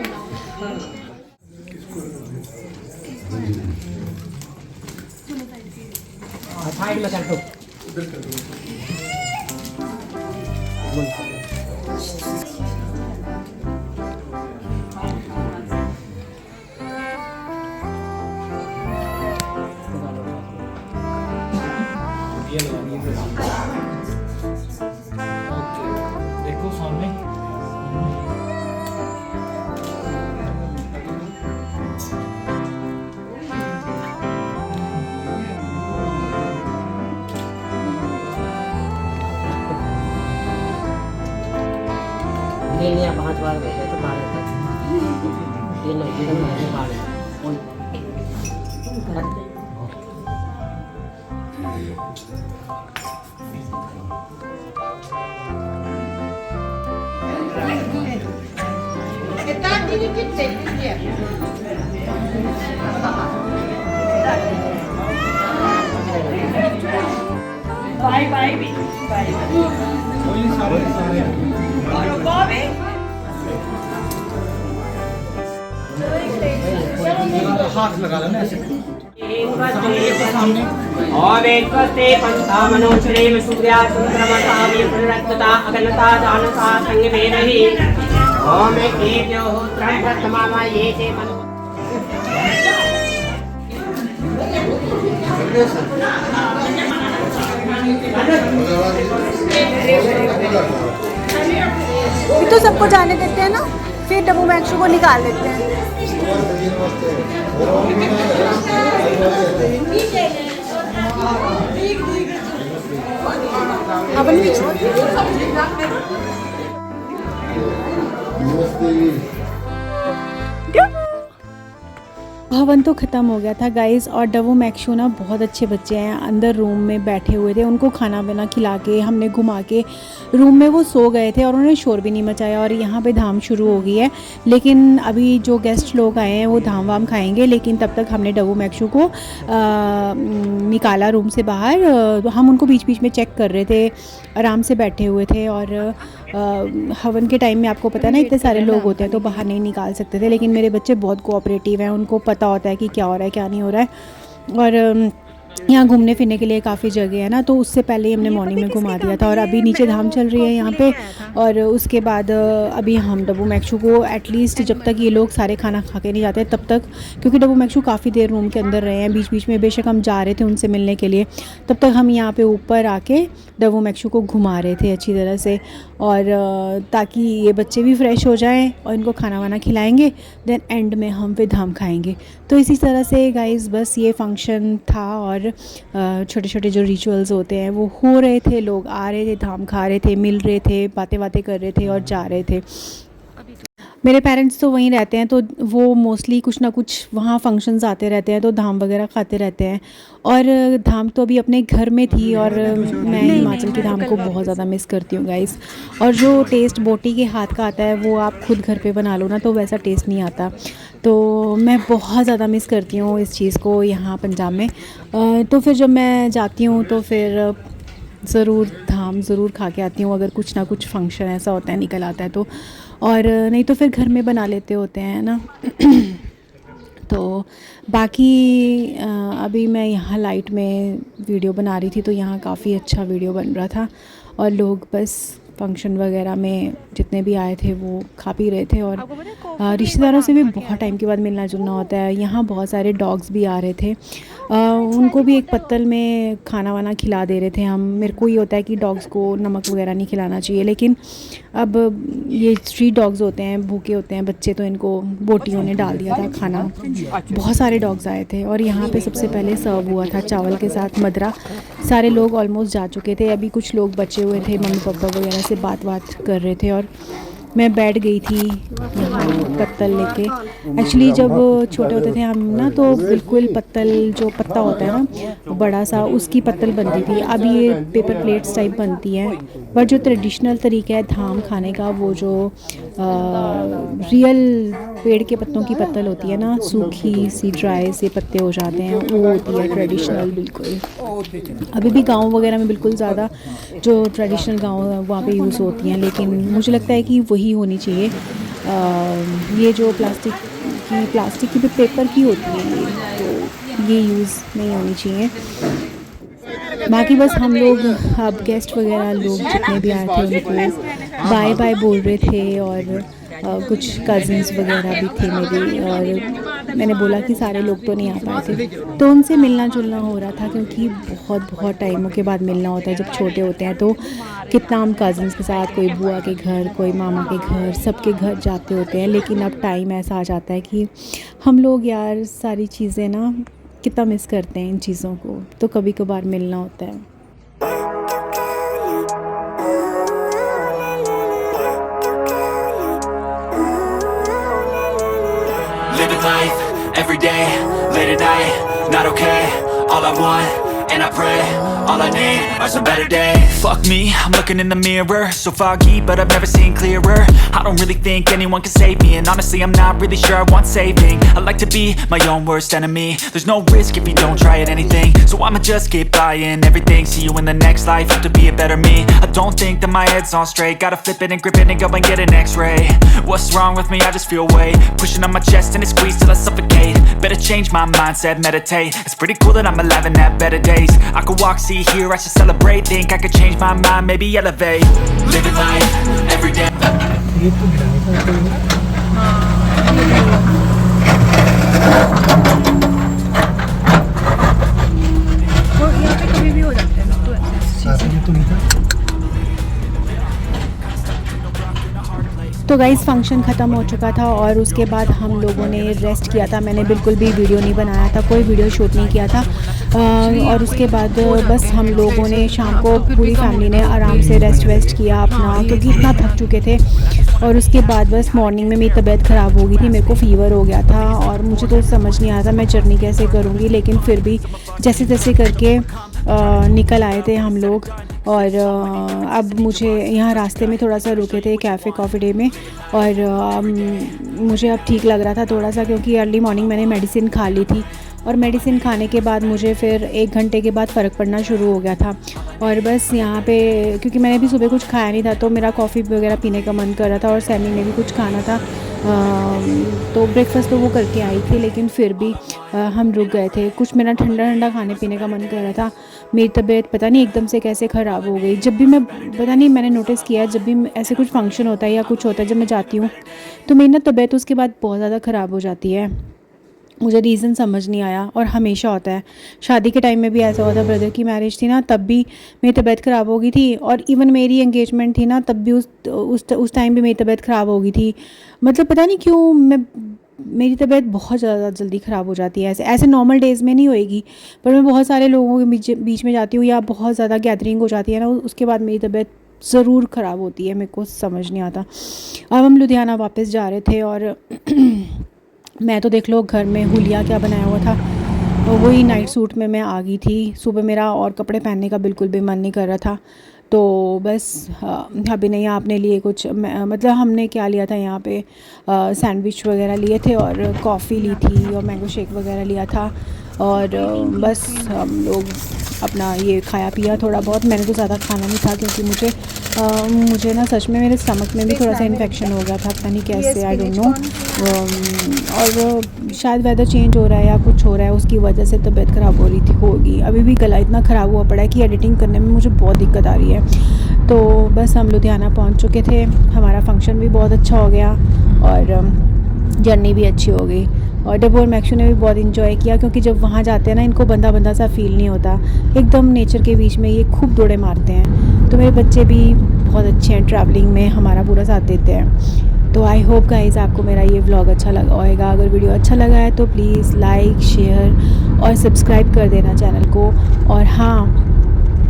साइड में कर दो। देखो सामने ले लिया 5 बार बैठे तो बाहर ये नहीं बाहर बाय बाय भी बाय हाथ लगा लेना ऐसे। ओमेकस्ते पंचामनोचरेम सूर्या चंद्रमसामि प्ररक्तता अगनता जानसा संगवेदहि ओम एकेभ्यो होत्रं प्रथमामा ये चे मनो तो सबको जाने देते हैं ना, फिर डब्बू मैक्सू को निकाल देते हैं। हवन तो ख़त्म हो गया था गाइस और डवो मैक्शू ना बहुत अच्छे बच्चे हैं, अंदर रूम में बैठे हुए थे। उनको खाना वाना खिला के हमने घुमा के रूम में वो सो गए थे और उन्होंने शोर भी नहीं मचाया। और यहाँ पे धाम शुरू हो गई है, लेकिन अभी जो गेस्ट लोग आए हैं वो धाम वाम खाएंगे, लेकिन तब तक हमने डवो मैक्शू को निकाला रूम से बाहर। हम उनको बीच बीच में चेक कर रहे थे, आराम से बैठे हुए थे। और हवन के टाइम में आपको पता है ना इतने सारे लोग होते हैं तो बाहर नहीं निकाल सकते थे, लेकिन मेरे बच्चे बहुत कोऑपरेटिव हैं, उनको पता होता है कि क्या हो रहा है क्या नहीं हो रहा है। और यहाँ घूमने फिरने के लिए काफ़ी जगह है ना, तो उससे पहले ही हमने मॉर्निंग में घुमा दिया था। और अभी नीचे धाम चल रही है यहाँ पे, और उसके बाद अभी हम डब्बू मैक्शू को एटलीस्ट जब तक ये लोग सारे खाना खा के नहीं जाते तब तक, क्योंकि डब्बू मैक्शू काफ़ी देर रूम के अंदर रहे हैं, बीच बीच में बेशक हम जा रहे थे उनसे मिलने के लिए, तब तक हम यहाँ पे ऊपर आके डब्बू मैक्शू को घुमा रहे थे अच्छी तरह से, और ताकि ये बच्चे भी फ्रेश हो जाएं और इनको खाना वाना खिलाएंगे, देन एंड में हम फिर धाम खाएंगे। तो इसी तरह से गाइस बस ये फंक्शन था, और छोटे छोटे जो रिचुअल्स होते हैं वो हो रहे थे, लोग आ रहे थे, धाम खा रहे थे, मिल रहे थे, बातें बातें कर रहे थे और जा रहे थे। मेरे पेरेंट्स तो वहीं रहते हैं, तो वो मोस्टली कुछ ना कुछ वहाँ फंक्शंस आते रहते हैं, तो धाम वगैरह खाते रहते हैं। और धाम तो अभी अपने घर में थी, और मैं हिमाचल की धाम को बहुत ज़्यादा मिस करती हूँ गाइस। और जो टेस्ट बोटी के हाथ का आता है वो आप खुद घर पे बना लो ना, तो वैसा टेस्ट नहीं आता। तो मैं बहुत ज़्यादा मिस करती हूँ इस चीज़ को यहाँ पंजाब में। तो फिर जब मैं जाती हूँ तो फिर ज़रूर धाम ज़रूर खा के आती हूँ, अगर कुछ ना कुछ फंक्शन ऐसा होता है निकल आता है तो, और नहीं तो फिर घर में बना लेते होते हैं ना। तो बाकी अभी मैं यहाँ लाइट में वीडियो बना रही थी, तो यहाँ काफ़ी अच्छा वीडियो बन रहा था, और लोग बस फंक्शन वगैरह में जितने भी आए थे वो खा पी रहे थे। और रिश्तेदारों से भी बहुत टाइम के बाद मिलना जुलना होता है। यहाँ बहुत सारे डॉग्स भी आ रहे थे, उनको भी एक पत्तल में खाना वाना खिला दे रहे थे हम। मेरे को ये होता है कि डॉग्स को नमक वगैरह नहीं खिलाना चाहिए, लेकिन अब ये स्ट्रीट डॉग्स होते हैं, भूखे होते हैं बच्चे, तो इनको बोटियों ने डाल दिया था खाना। बहुत सारे डॉग्स आए थे, और यहाँ पे सबसे पहले सर्व हुआ था चावल के साथ मदरा। सारे लोग ऑलमोस्ट जा चुके थे, अभी कुछ लोग बचे हुए थे, मम्मी पापा वगैरह से बात कर रहे थे, और मैं बैठ गई थी यहाँ पत्तल लेके। एक्चुअली जब छोटे होते थे हम ना, तो बिल्कुल पत्तल जो पत्ता होता है ना बड़ा सा, उसकी पत्तल बनती थी। अब ये पेपर प्लेट्स टाइप बनती है, बट जो ट्रेडिशनल तरीका है धाम खाने का, वो जो रियल पेड़ के पत्तों की पत्तल होती है ना, सूखी सी ड्राई से पत्ते हो जाते हैं, वो होती है ट्रेडिशनल बिल्कुल। अभी भी गाँव वगैरह में बिल्कुल ज़्यादा जो ट्रेडिशनल गाँव वहाँ पे यूज़ होती हैं, लेकिन मुझे लगता है कि वही होनी चाहिए। ये जो प्लास्टिक की भी पेपर की होती है, तो ये यूज़ नहीं होनी चाहिए। बाकी बस हम लोग अब गेस्ट वगैरह लोग जितने भी आए थे उनको बाय बाय बोल रहे थे, और कुछ कज़िन्स वगैरह भी थे मेरे, और मैंने बोला कि सारे लोग तो नहीं आ पाए थे, तो उनसे मिलना जुलना हो रहा था, क्योंकि बहुत टाइमों के बाद मिलना होता है जब छोटे होते हैं। तो कितना हम कज़िन्स के साथ, कोई बुआ के घर, कोई मामा के घर, सबके घर जाते होते हैं, लेकिन अब टाइम ऐसा आ जाता है कि हम लोग यार सारी चीज़ें ना कितना मिस करते हैं इन चीज़ों को, तो कभी कभार मिलना होता है। Living life, every day, late at night, not okay. All I want, and I pray, all I need are some better days. Fuck me, I'm looking in the mirror, so foggy, but I've never seen clearer. I don't really think anyone can save me, and honestly I'm not really sure I want saving. I like to be my own worst enemy. There's no risk if you don't try at anything, so I'ma just keep buying everything. See you in the next life, have to be a better me. I don't think that my head's on straight, gotta flip it and grip it and go and get an x-ray. What's wrong with me? I just feel weight pushing on my chest and it squeezes till I suffocate. Better change my mindset, meditate. It's pretty cool that I'm alive and have better days. I could walk, see, hear, I should celebrate. Think I could change my mind, maybe elevate. Living life, every day. तो guys function ख़त्म हो चुका था, और उसके बाद हम लोगों ने रेस्ट किया था। मैंने बिल्कुल भी वीडियो नहीं बनाया था, कोई वीडियो शूट नहीं किया था। और उसके बाद बस हम लोगों ने शाम को पूरी फैमिली ने आराम से रेस्ट किया अपना, क्योंकि इतना थक चुके थे। और उसके बाद बस मॉर्निंग में मेरी तबीयत ख़राब हो गई थी, मेरे को फ़ीवर हो गया था, और मुझे तो समझ नहीं आया था मैं जर्नी कैसे करूँगी, लेकिन फिर भी जैसे तैसे करके निकल आए थे हम लोग। और अब मुझे यहाँ रास्ते में थोड़ा सा रुके थे कैफ़े कॉफ़ी डे में, और मुझे अब ठीक लग रहा था थोड़ा सा, क्योंकि अर्ली मॉर्निंग मैंने मेडिसिन खा ली थी, और मेडिसिन खाने के बाद मुझे फिर 1 घंटे के बाद फ़र्क पड़ना शुरू हो गया था। और बस यहाँ पे क्योंकि मैंने भी सुबह कुछ खाया नहीं था, तो मेरा कॉफ़ी वगैरह पीने का मन कर रहा था, और सैमी ने भी कुछ खाना था, तो ब्रेकफास्ट तो वो करके आई थी, लेकिन फिर भी हम रुक गए थे। कुछ मेरा ठंडा ठंडा खाने पीने का मन कर रहा था। मेरी तबीयत पता नहीं एकदम से कैसे ख़राब हो गई। जब भी मैं पता नहीं, मैंने नोटिस किया जब भी ऐसे कुछ फंक्शन होता है या कुछ होता है, जब मैं जाती हूँ तो मेरी ना तबीयत उसके बाद बहुत ज़्यादा ख़राब हो जाती है। मुझे रीज़न समझ नहीं आया, और हमेशा होता है। शादी के टाइम में भी ऐसा हुआ था, ब्रदर की मैरिज थी ना, तब भी मेरी तबीयत ख़राब हो गई थी, और इवन मेरी एंगेजमेंट थी ना, तब भी उस टाइम भी मेरी तबीयत ख़राब हो गई थी। मतलब पता नहीं क्यों मेरी तबीयत बहुत ज़्यादा जल्दी ख़राब हो जाती है। ऐसे नॉर्मल डेज़ में नहीं होएगी, पर मैं बहुत सारे लोगों के बीच में जाती हूँ या बहुत ज़्यादा गैदरिंग हो जाती है ना, उसके बाद मेरी तबीयत ज़रूर ख़राब होती है। मेरे को समझ नहीं आता। अब हम लुधियाना वापस जा रहे थे, और मैं तो देख लो घर में हुलिया क्या बनाया हुआ था, वही नाइट सूट में मैं आ गई थी। सुबह मेरा और कपड़े पहनने का बिल्कुल भी मन नहीं कर रहा था, तो बस अभी नहीं, आपने लिए कुछ मतलब हमने क्या लिया था यहाँ पे, सैंडविच वगैरह लिए थे और कॉफ़ी ली थी और मैंगो शेक वगैरह लिया था, और बस हम लोग अपना ये खाया पिया थोड़ा बहुत। मैंने तो ज़्यादा खाना नहीं था, क्योंकि मुझे ना सच में मेरे स्टमक में भी थोड़ा सा इन्फेक्शन हो गया था, पता नहीं कैसे, आई डोंट नो। और शायद वेदर चेंज हो रहा है या कुछ हो रहा है, उसकी वजह से तबीयत ख़राब हो रही थी, होगी। अभी भी गला इतना ख़राब हुआ पड़ा है कि एडिटिंग करने में मुझे बहुत दिक्कत आ रही है। तो बस हम लुधियाना पहुंच चुके थे। हमारा फंक्शन भी बहुत अच्छा हो गया, और जर्नी भी अच्छी हो गई, और डब्बू और मैक्शू ने भी बहुत इन्जॉय किया, क्योंकि जब वहाँ जाते हैं ना, इनको बंदा बंदा सा फील नहीं होता, एकदम नेचर के बीच में ये खूब दौड़े मारते हैं। तो मेरे बच्चे भी बहुत अच्छे हैं, ट्रैवलिंग में हमारा पूरा साथ देते हैं। तो आई होप गाइज़ आपको मेरा ये व्लॉग अच्छा लगा होगा। अगर वीडियो अच्छा लगा है तो प्लीज़ लाइक, शेयर और सब्सक्राइब कर देना चैनल को। और हाँ,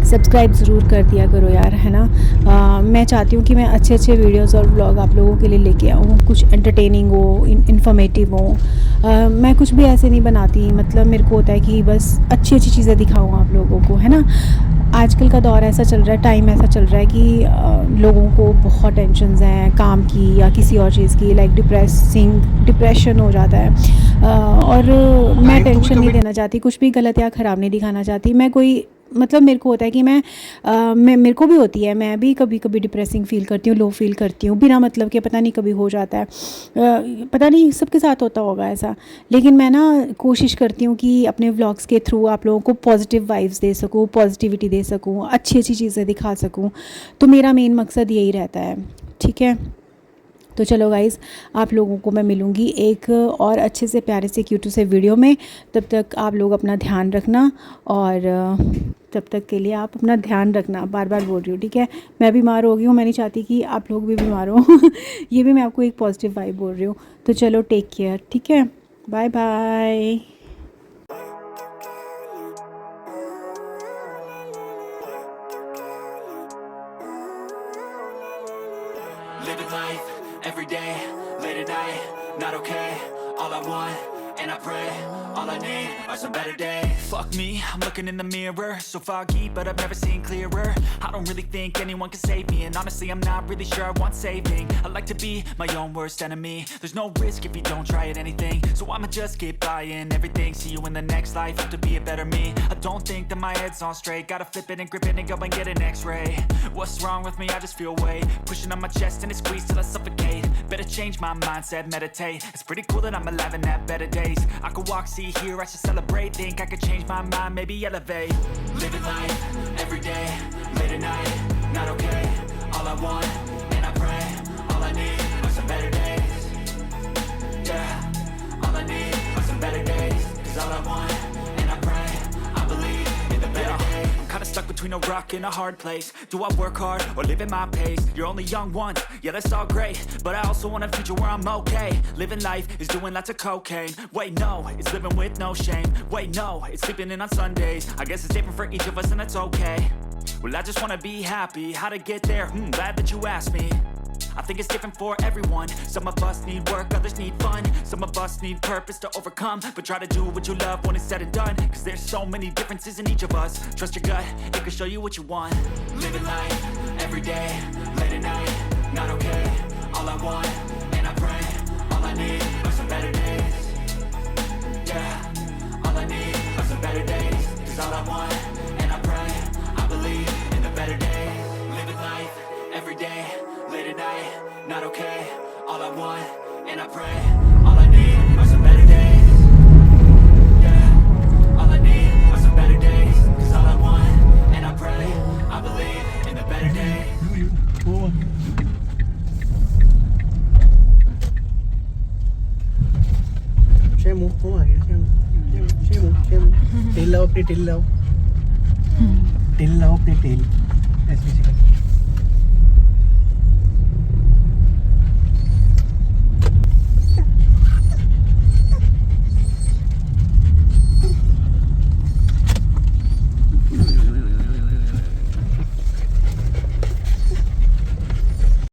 सब्सक्राइब ज़रूर कर दिया करो यार, है ना। मैं चाहती हूँ कि मैं अच्छे अच्छे वीडियोस और व्लॉग आप लोगों के लिए लेके आऊँ, कुछ एंटरटेनिंग हो, इन्फॉर्मेटिव हो। मैं कुछ भी ऐसे नहीं बनाती, मतलब मेरे को होता है कि बस अच्छी अच्छी चीज़ें दिखाऊँ आप लोगों को, है ना। आजकल का दौर ऐसा चल रहा है, टाइम ऐसा चल रहा है कि लोगों को बहुत टेंशन्स हैं काम की या किसी और चीज़ की, लाइक डिप्रेशन हो जाता है। और मैं टेंशन नहीं देना चाहती, कुछ भी गलत या ख़राब नहीं दिखाना चाहती। मैं कोई मतलब मेरे को होता है कि मेरे को भी होती है, मैं भी कभी कभी डिप्रेसिंग फ़ील करती हूँ, लो फील करती हूँ, बिना मतलब के, पता नहीं कभी हो जाता है। पता नहीं सबके साथ होता होगा ऐसा, लेकिन मैं ना कोशिश करती हूँ कि अपने व्लॉग्स के थ्रू आप लोगों को पॉजिटिव वाइब्स दे सकूँ, पॉजिटिविटी दे सकूँ, अच्छी अच्छी चीज़ें दिखा सकूँ। तो मेरा मेन मकसद यही रहता है, ठीक है। तो चलो गाइज़, आप लोगों को मैं मिलूँगी एक और अच्छे से प्यारे से क्यूट से वीडियो में। तब तक आप लोग अपना ध्यान रखना, और तब तक के लिए आप अपना ध्यान रखना, बार बार बोल रही हूँ, ठीक है। मैं बीमार हो गई हूँ, मैं नहीं चाहती कि आप लोग भी बीमार हो। ये भी मैं आपको एक पॉजिटिव वाइब बोल रही हूँ। तो चलो, टेक केयर, ठीक है, bye bye. Living life, every day, late at night, not okay. All I want, and I pray, all I need are some better days. Fuck me, I'm looking in the mirror, so foggy, but I've never seen clearer. I don't really think anyone can save me, and honestly I'm not really sure I want saving. I like to be my own worst enemy. There's no risk if you don't try at anything, so I'ma just keep buying everything. See you in the next life, hope to be a better me. I don't think that my head's on straight, gotta flip it and grip it and go and get an x-ray. What's wrong with me? I just feel weight pushing on my chest and it squeezes till I suffocate. Better change my mindset, meditate. It's pretty cool that I'm alive and have better days. I could walk, see, hear, I should celebrate. Think I could change my mind, maybe elevate. Living life, every day, late at night, not okay. All I want, and I pray, all I need are some better days. Yeah, all I need are some better days. Cause all I want, and I pray, I believe in the better days. I'm kinda stuck between a rock and a hard place. Do I work hard or live at my pace? You're only young once, yeah that's all great, but I also want a future where I'm okay. Living life is doing lots of cocaine. Wait no, it's living with no shame. Wait no, it's sleeping in on Sundays. I guess it's different for each of us and that's okay. Well I just wanna be happy, how to get there? Glad that you asked me. I think it's different for everyone. Some of us need work, others need fun. Some of us need purpose to overcome. But try to do what you love when it's said and done. Cause there's so many differences in each of us. Trust your gut, it can show you what you want. Living life, every day, late at night, not okay. All I want, and I pray, all I need are some better days. Yeah, all I need are some better days. Cause all I want, and I pray, I believe in the better days. Living life, every day, late at night, not okay. All I want, and I better day. शेमू वो आ गया शेमू शेमू शेमू tell लाओ अपनी tell लाओ tell लाओ अपनी tell ऐसे ऐसे